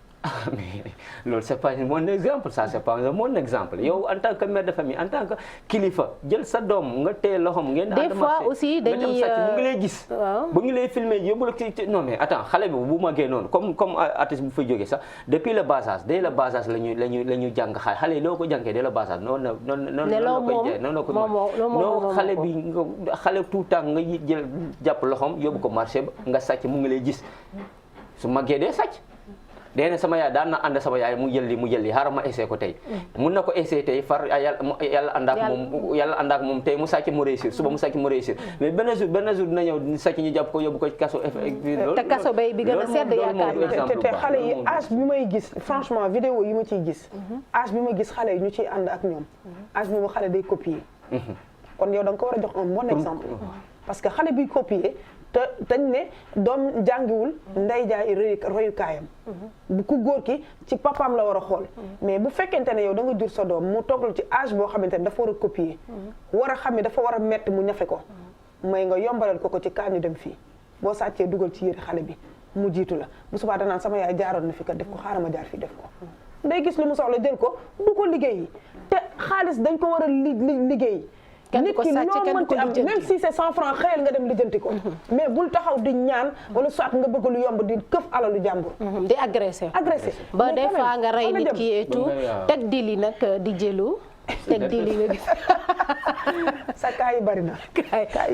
mais loolu c'est pas mon exemple ça c'est pas mon exemple yow en tant que mère de famille en tant que kilifa jël sa doom nga téye loxoom ngeen des fois aussi dañuy mu ngi lay gis ba ngi lay filmer yóbbu la ci non mais attends xale bi bu màggee noonu comme artiste bu fay jógee sax depuis le bas âge dès le bas âge la ñu jàng xale yi loo ko jàngee dès le bas âge noonu la koy jaay noonu la koy xale bi xale tout temps nga jël jàpp loxoom yóbbu ko marché ba nga sàcc mu ngi lay gis su màggee dee sàcc déedéet sama yaay daan na ànd sama yaay mu jël li xaaral ma essayé ko tey mun na ko essayé tey far yàlla ànd ak moom tey mu sàcc mu réussir suba mu sàcc mu réussir mais benn jour dina ñëw sàcc ñu jàpp ko yóbbu ko ci kaso te kaso bay bi gën a sedd yaakaar naa te xale yi âge bi may gis franchement vidéo yi ma ciy gis âge bi ma gis xale yi ñu ciy ànd ak ñoom âge bi ma xale day copier kon yow da nga ko war a jox un bon exemple parce que xale bi copier te dañ ne doom jàngiwul nday jaay royukaayam bu ku góor ki ci papaam la war a xool mais bu fekkente ne yow da nga jur sa doom mu toggal ci âge boo xamante ne dafa war a copier war a xam ne dafa war a metti mu ñafe ko may nga yombalal ko ci kaa ñu dem fii boo sàccee dugal ci yëre xale bi mu jiitu la bu subaa danaan sama yaay jaaroon na fi kat def ko xaaral ma jaar fii def ko day gis lu mu soxla jël ko du ko liggéey te xaalis dañ ko war a liggéey nit ki loo mënti am même si c'est 100 francs xëyal nga dem lijjanti ko mais bul taxaw di ñaan wala soit nga bëgg lu yomb di këf alalu jàmbur di agressé ba des fois nga rey nit ki et tout teg di li nag di jëlu teg di li nga gis sa kaay yi bari na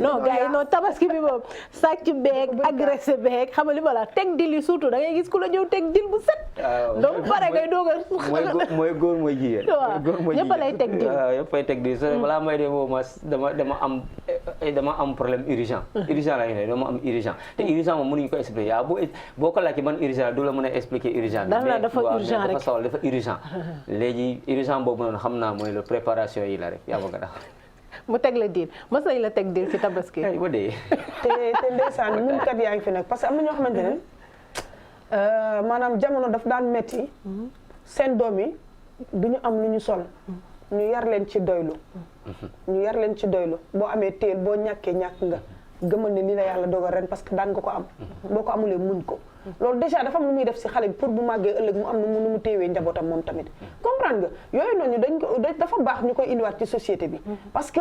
non gars yi non tabaski bi moom sàcc beeg agressé beeg xam nga li ma la teg dil yi surtout da ngay gis ku la ñëw teg dil bu set donc pare ngay doog a mooy góor mooy jigéen ñëpp lay teg dil ñëppay teg dil balaa may de moom dama am problème urgent la ñu ne dama am urgent te urgent moom mënuñu ko expliquer yaa boo ko laajee ban urgent du la mën a expliquer urgent bi dafa urgent rek dafa urgent léegi urgent boobu noonu xam naa mooy préparation yi la rek yaa bëgg a dax mu teg la diil mos nañ la teg diil ci tabaski ba dee te ndeysaan muñ kat yaa ngi fi nag parce que am na ñoo xamante ne maanaam jamono daf daan metti seen doom yi du ñu am lu ñu sol ñu yar leen ci doylu boo amee téel boo ñàkkee ñàkk nga gëmal ne lii la yàlla dogal ren parce que daan nga ko am boo ko amulee muñ ko loolu déjà dafa am lu muy def si xale bi pour bu màggee ëllëg mu am nu mu téewee njabootam moom tamit comprendre nga yooyu noonu dafa baax ñu koy indiwaat ci société bi parce que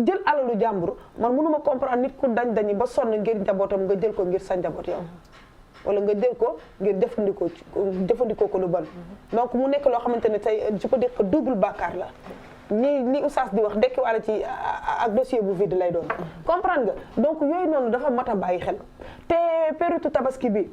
jël alalu jàmbur man mënuma comprendre nit ku dañi ba sonn ngir njabootam nga jël ko ngir sa njaboot yow wala nga jël ko ngir jëfandikoo ko lu bon donc mu nekk loo xamante ne tey je peux dire que double bàkkaar la li oustaz di wax dekki wala ci ak dossier bu vide lay doon comprendre nga donc yooyu noonu dafa mat a bàyyi xel te période tabaski bi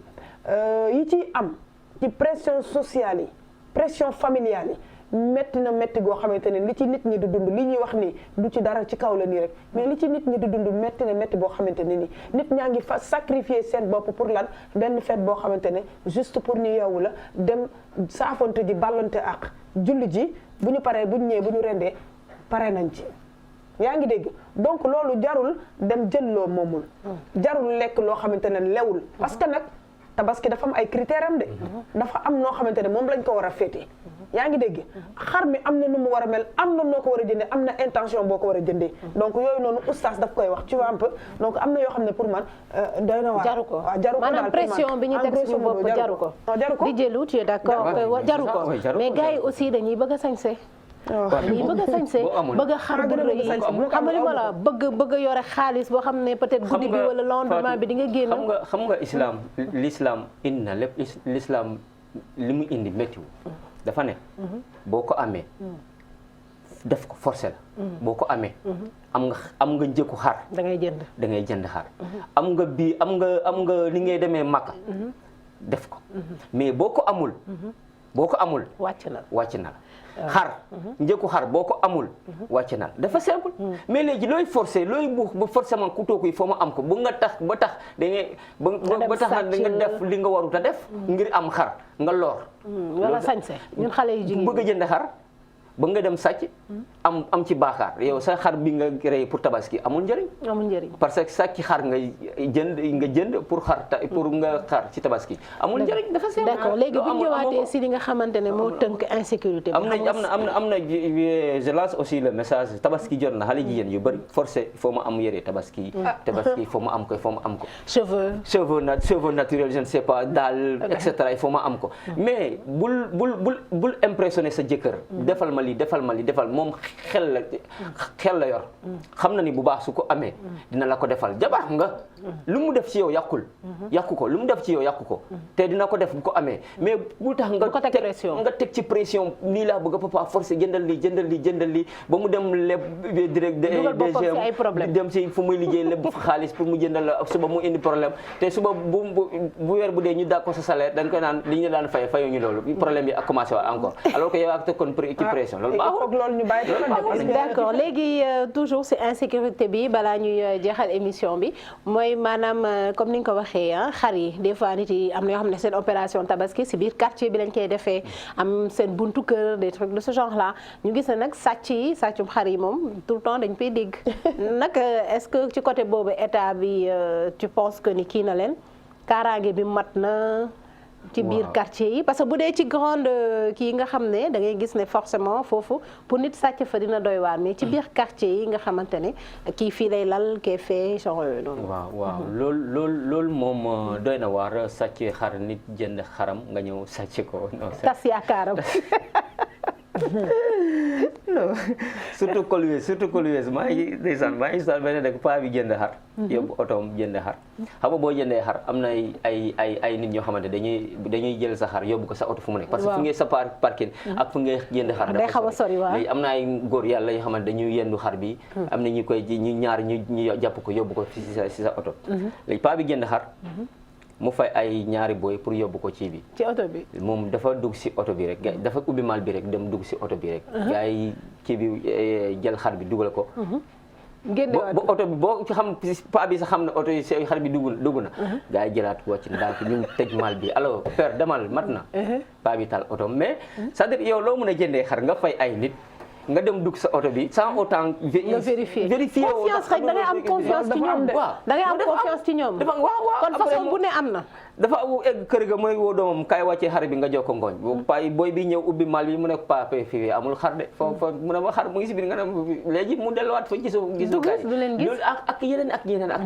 yi ci am ci pression sociale yi pression familiale yi metti na metti goo xamante ne li ci nit ñi di dund li ñuy wax nii du ci dara ci kaw la nii rek mais li ci nit ñi di dund metti na metti boo xamante ne nii nit ñaa ngi fa sacrifier seen bopp pour lan benn fête boo xamante ne juste pour ñu yeewu la dem saafonte ji ballante ak julli ji bu ñu paree bu ñu ñëwee bu ñu rendee pare nañ ci yaa ngi dégg donc loolu jarul dem jël loo moomul jarul lekk loo xamante ne lewul parce que nag tabaski dafa am ay critères am de dafa am noo xamante ne moom lañ ko war a féetee yaa ngi dégg xar mi am na nu mu war a mel am na noo ko war a jëndee am na intention boo ko war a jëndee donc yooyu noonu oustaz daf koy wax tu vois un peu donc am na yoo xam ne pour man doy na waar jaru ko waaw jaru ko maanaam pression bi ñu teg suñu bopp jaru ko jaru ko di jëlu tu es d'accord jaru ko mais gars yi aussi dañuy bëgg a sañse dañuy bëgg a sañse bëgg a xar bu rëy xam nga li ma la bëgg a yore xaalis boo xam ne peut-être guddi bi wala lendemain bi di nga génn xam nga l'islam indi na lépp l'islam li mu indi méttiwu dafa ne boo ko amee def ko forcé la boo ko amee am nga njëkku xar da ngay jënd xar am nga li ngay demee Makka def ko mais boo ko amul wàcc na la xar njëkku xar boo ko amul wàcc na dafa simple mais léegi looy forcé looy buux ba forcément ku toog yi foo ma am ko ba tax da ngay ba tax na da nga def li nga warut a def ngir am xar nga loor wala sañse ñun xale yu jigéen bëgg a jënd xar ba nga dem sàcc am ci baakaar yow sa xar bi nga rey pour tabaski amul njëriñ parce que sàcc xar nga jënd pour nga xar ci tabaski amul njëriñ dafa simple d'accord léegi bu ñu ñëwaatee si li nga xamante ne moo tënk insécurité bi am na je lance aussi le message tabaski jot na xale jigéen yu bëri forcé il faut ma am yére tabaski il faut ma am ko cheveux naturels je ne sais pas daal et cetera il faut ma am ko mais bul impressionner sa jëkkër defal ma li moom xel la yor xam na ni bu baax su ko amee dina la ko defal jabar nga lu mu def ci yow yàqu ko lu mu def ci yow yàqu ko te dina ko def bu ko amee mais bu tax nga teg ci pression nii laa bëgg a papa forcé jëndal lii ba mu dem leb direct DG dem ci fu muy liggéey leb xaalis pour mu jëndal la suba mu indi problème te suba bu weer bu dee ñu daa ko sa salaire dañ koy naan li ñu daan fayu ñu loolu problème yi ak commencé waat encore alors que yow ak tekkoon ci pression loolu baaxul d'accord léegi toujours ci insécurité bi balaa ñuy jeexal émission bi mooy maanaam comme ni nga ko waxee xar yi des fois nit yi am na yoo xam ne seen opération tabaski ci biir quartier bi lañ koy defee am seen buntu kër des trucs de ce genre là ñu gis ne nag sàccum xar yi moom tout le temps dañ koy dégg nag est-ce que ci côté boobu état bi tu penses que ni kii na leen kaaraange bi mat na ci biir quartier yi parce que bu dee ci grande kii nga xam ne da ngay gis ne forcément foofu pour nit sàcc fa dina doy waar mais ci biir quartier yi nga xamante ne kii fii lay lal kee fee genre yooyu noonu. waaw loolu moom doy na waar sàcc xar nit jënd xaram nga ñëw sàcc ko. tas yaakaaram. surtout Colues maa ngi ndeysaan benn dëkk paa bi jënd xar yóbbu otoom jënd xar xam nga boo jëndee xar am na ay nit ñoo xamante dañuy jël sa xar yóbbu ko sa oto fu mu nekk parce que fu ngay sa parking ak fu ngay jënd xar day xaw a sori waaw léegi am na ay góor yàlla yoo xamante dañuy yendu xar bi am na ñu koy ñu ñaar ñu jàpp ko yóbbu ko si sa oto léegi paa bi jënd xar mu fay ay ñaari boy pour yóbbu ko ci oto bi moom dafa dugg si oto bi rek dafa ubbi mal bi rek dem dugg si oto bi rek gars yi kii bi jël xar bi dugal ko ba oto bi boo xam paa bi sax xam ne oto yi xar bi dugg na gars yi jëlaat wàcc na donc ñu tëj mal bi alors père demal mat na paa bi taal oto mais c'est-à-dire yow loo mën a jëndee xar nga fay ay nit nga dem dugg sa oto bi sans autant vérifier confiance rek da ngay am confiance ci ñoom da ngay am confiance ci ñoom kon façon bu ne am na dafa egg kër ga mooy woo doomam kaay wàccee xar bi nga jox ko ngooñ pay booy bi ñëw ubbi mal bi mu ne ko papa fii amul xar de foofu mu ne ma xar mu ngi si biir nga ne léegi mu delluwaat fa gisu gaay loolu ak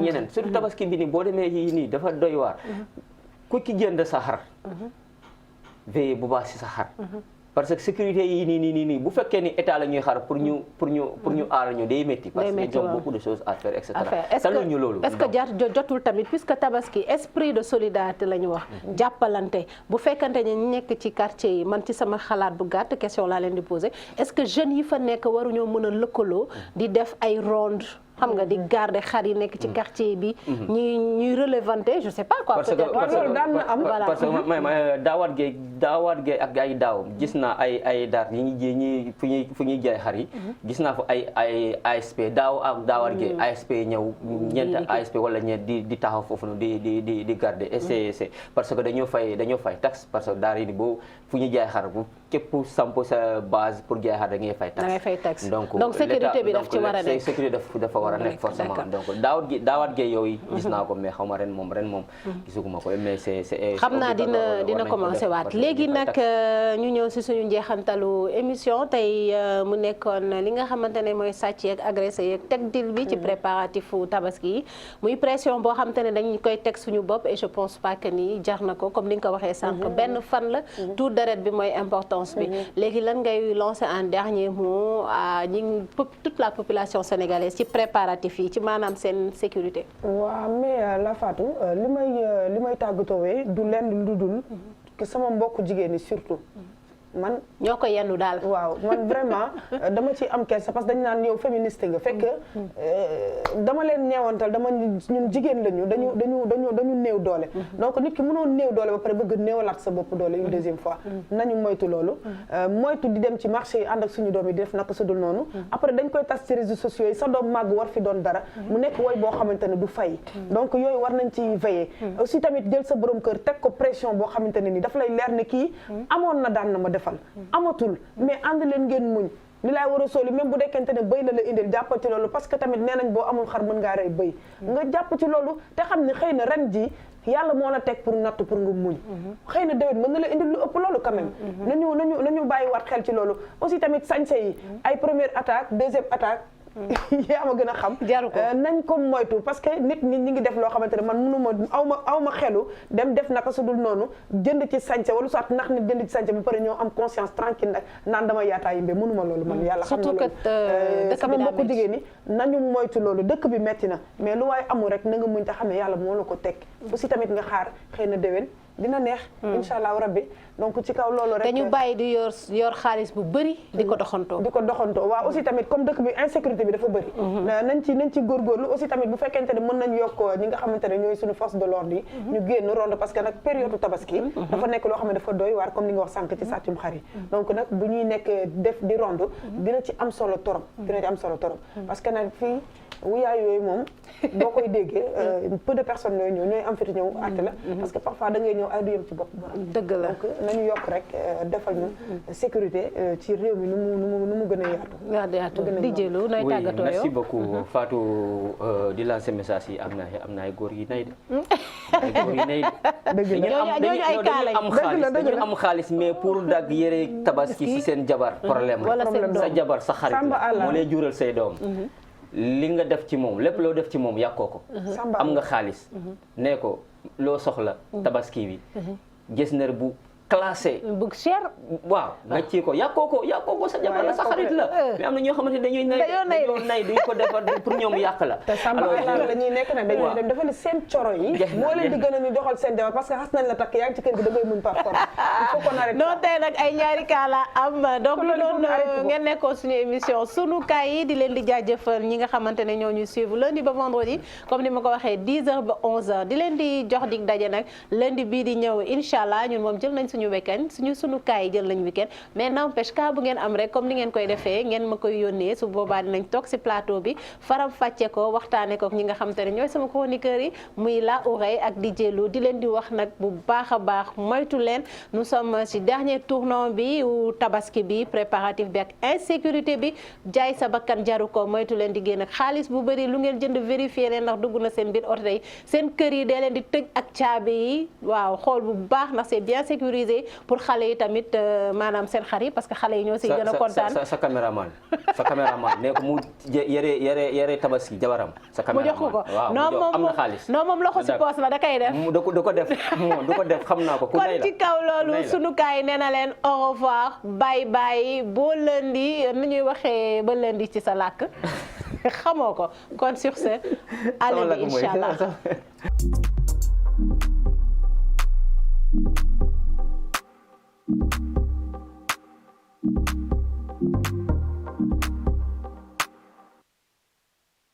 yeneen surtout tabaski bi nii boo demee yi nii dafa doy waar ku ki jënd sa xar veillé bu baax si sa xar parce que sécurité yi nii bu fekkee ni état la ñuy xar pour ñu aar ñu day métti parce que ils ont beaucoup de choses à faire et cetera taluñu loolu est-ce que jotul tamit puisque tabaski esprit de solidarité la ñu wax jàppalante bu fekkante ne ñu nekk ci quartier yi man ci sama xalaat bu gàtt question laa leen di poser est-ce que jeunes yi fa nekk waruñoo mën a lëkkaloo di def ay ronde xam nga di garder xar yi nekk ci quartier bi ñuy relevanter je sais pas quoi peut-être loolu daan na am parce que daawaat gee ak ay daaw gis naa ay daar ñi fu ñuy jaay xar yi gis naa fa ay ASP daawaat gee ASP ñëw ñeent ASP wala ñeent di taxaw foofu noonu di garder et c'est parce que dañoo fay taxe parce que daar yi ni boo fu ñuy jaay xar bu képp sampo sa base pour jaay xar da ngay fay taxe donc sécurité bi daf ci war a nekk sécurité dafa war a nekk forcément donc daawaat gee yooyu gis naa ko mais xaw ma ren moom gisuguma ko mais c'est xam naa dina commencé waat léegi nag ñu ñëw si suñu njeexantalu émission tey mu nekkoon li nga xamante ne mooy sàcc yeeg agressé yeeg teg dil bi ci préparatifu tabaski yi muy pression boo xamante ne dañ koy teg suñu bopp et je pense pas que ni jar na ko comme ni nga ko waxee sànq benn fan la tout deret bi mooy importance bi léegi lan ngay lancer un dernier mot à toute la population sénégalaise ci préparatif yi ci maanaam seen sécurité. waaw mais la Fatou li may tàggatoowee du lenn lu dul que sama mbokku jigéen ñi surtout man ñoo ko yendu daal. waaw man vraiment dama ci am kersa parce que dañu naan yow féministe nga fekk dama leen ñeewantal ñun jigéen lañu dañu néew doole. donc nit ki mënoo néew doole ba pare bëgg néewalaat sa bopp doole une deuxième fois. nañu moytu loolu. moytu di dem ci marché yi ànd ak suñu doom yi di def naka su dul noonu. après dañ koy tas ci réseaux sociaux yi sa doom màgg war fi doon dara. mu nekk woy boo xamante ne du fay. donc yooyu war nañ ci veiller. aussi tamit jël sa borom kër teg ko pression boo xamante ne ni daf lay leer ne kii amoon na daan na ma def amatul mais ànd leen ngeen muñ li laay war a sóoli même bu dekkente ne bëy la indil jàpp ci loolu parce que tamit nee nañ boo amul xar mën ngaa rey bëy nga jàpp ci loolu te xam ne xëy na ren ji yàlla moo la teg pour natt pour nga muñ xëy na déwén mën na la indil lu ëpp loolu quand même nañu bàyyi waat xel ci loolu aussi tamit sañse yi ay première attaque deuxième attaque yaa ma gën a xam nañ ko moytu parce que nit ñi ngi def loo xamante ne man mënuma aw ma xelu dem def naka su dul noonu jënd ci sañse wala soit ndax nit jënd ci sañse ba pare ñoo am conscience tranquille nag naan dama yaataa yimbe mënuma loolu man yàlla xam na loolu sama mbokku jigéen ñi nañu moytu loolu dëkk bi metti na mais lu waaye amul rek na nga muñ te xam ne yàlla moo la ko teg aussi tamit nga xaar xëy na déwén dina neex incha allah rabbi donc ci kaw loolu rek dañu bàyyi di yor xaalis bu bëri di ko doxantoo waaw aussi tamit comme dëkk bi insécurité bi dafa bëri nañ ci góorgóorlu aussi tamit bu fekkente ne mën nañ yokk ñi nga xamante ne ñooy suñu force de l'ordre yi ñu génn ronde parce que nag période tabaski dafa nekk loo xam ne dafa doy waar comme li nga wax sànq ci sàccum xar yi donc nag bu ñuy nekk def di ronde dina ci am solo torop parce que nag fii wuyaay yooyu moom boo koy déggee peu de personnes ñooy am fiti ñëw àtte la parce que parfois da ngay ñëw ay du yem ci bopp borom dëgg la donc nañu yokk rek defal ñu sécurité ci réew mi nu mu gën a yaatu di jëlu nay tàggatoo yow merci beaucoup Fatou di lancer message yi am na ay góor yi nay de ay góor yi nay de dañu am xaalis mais pour dagg yére tabaski ci seen jabar problème la sa jabar sa xarit la moo lay jural say doom li nga def ci moom lépp loo def ci moom yàqoo ko am nga xaalis nee ko loo soxla tabaski bi gestionnaire bu classé bu cher waaw nga ci ko yàqoo ko sa jabar la sa xarit la mais am na ñoo xamante dañuy nay duñ ko defar pour ñoom yàq la te samba alaar la ñuy nekk nag dañuy dem dafa ni seen coro yi moo leen di gën a ñu doxal seen jabar parce que xas nañ la takk yaa ngi ci kër gi da ngay muñ par force il faut qu'on arrête non tey nag ay ñaari kaa la am donc loolu ngeen nekkoon suñu émission sunu kaay yi di leen di jaajëfal ñi nga xamante ne ñoo ñuy suivre lundi ba vendredi comme ni ma ko waxee 10h ba 11h di leen di jox dig daje nag lundi bii di ñëw incha ñun moom jël nañ suñu weekend sunu kaay yi jël nañ weekend mais n'empêche ka bu ngeen am rek comme ni ngeen koy defee ngeen ma koy yónnee su boobaa dinañ toog si plateau bi faram fàcce ko waxtaane ko ñi nga xam te ne ñooy sama chroniqueurs yi muy La Oreille ak di jëlu di leen di wax nag bu baax a baax moytu leen nous sommes ci dernier tournant bi ou tabaski bi préparatif bi ak insécurité bi jaay sa bakkan jaru ko moytu leen di génn ak xaalis bu bëri lu ngeen jënd vérifier leen ndax dugg na seen biir oto yi seen kër yi dee leen di tëj ak caabi yi waaw xool bu baax ndax c'est bien sécurisé pour xale yi tamit maanaam seen xar yi parce que xale yi ñoo si gën a kontaan sa caméraman ne ko mu yere tabaski jabaram sa caméraman mu jox ko waaw am na xaalis non moom loxo si poos la da koy def du ko def xam naa ko ku kon ci kaw loolu sunu kaay nee na leen au revoir bye bye boo lundi nu ñuy waxee ba lundi ci sa làkk xamoo ko kon sur ce allez incha allah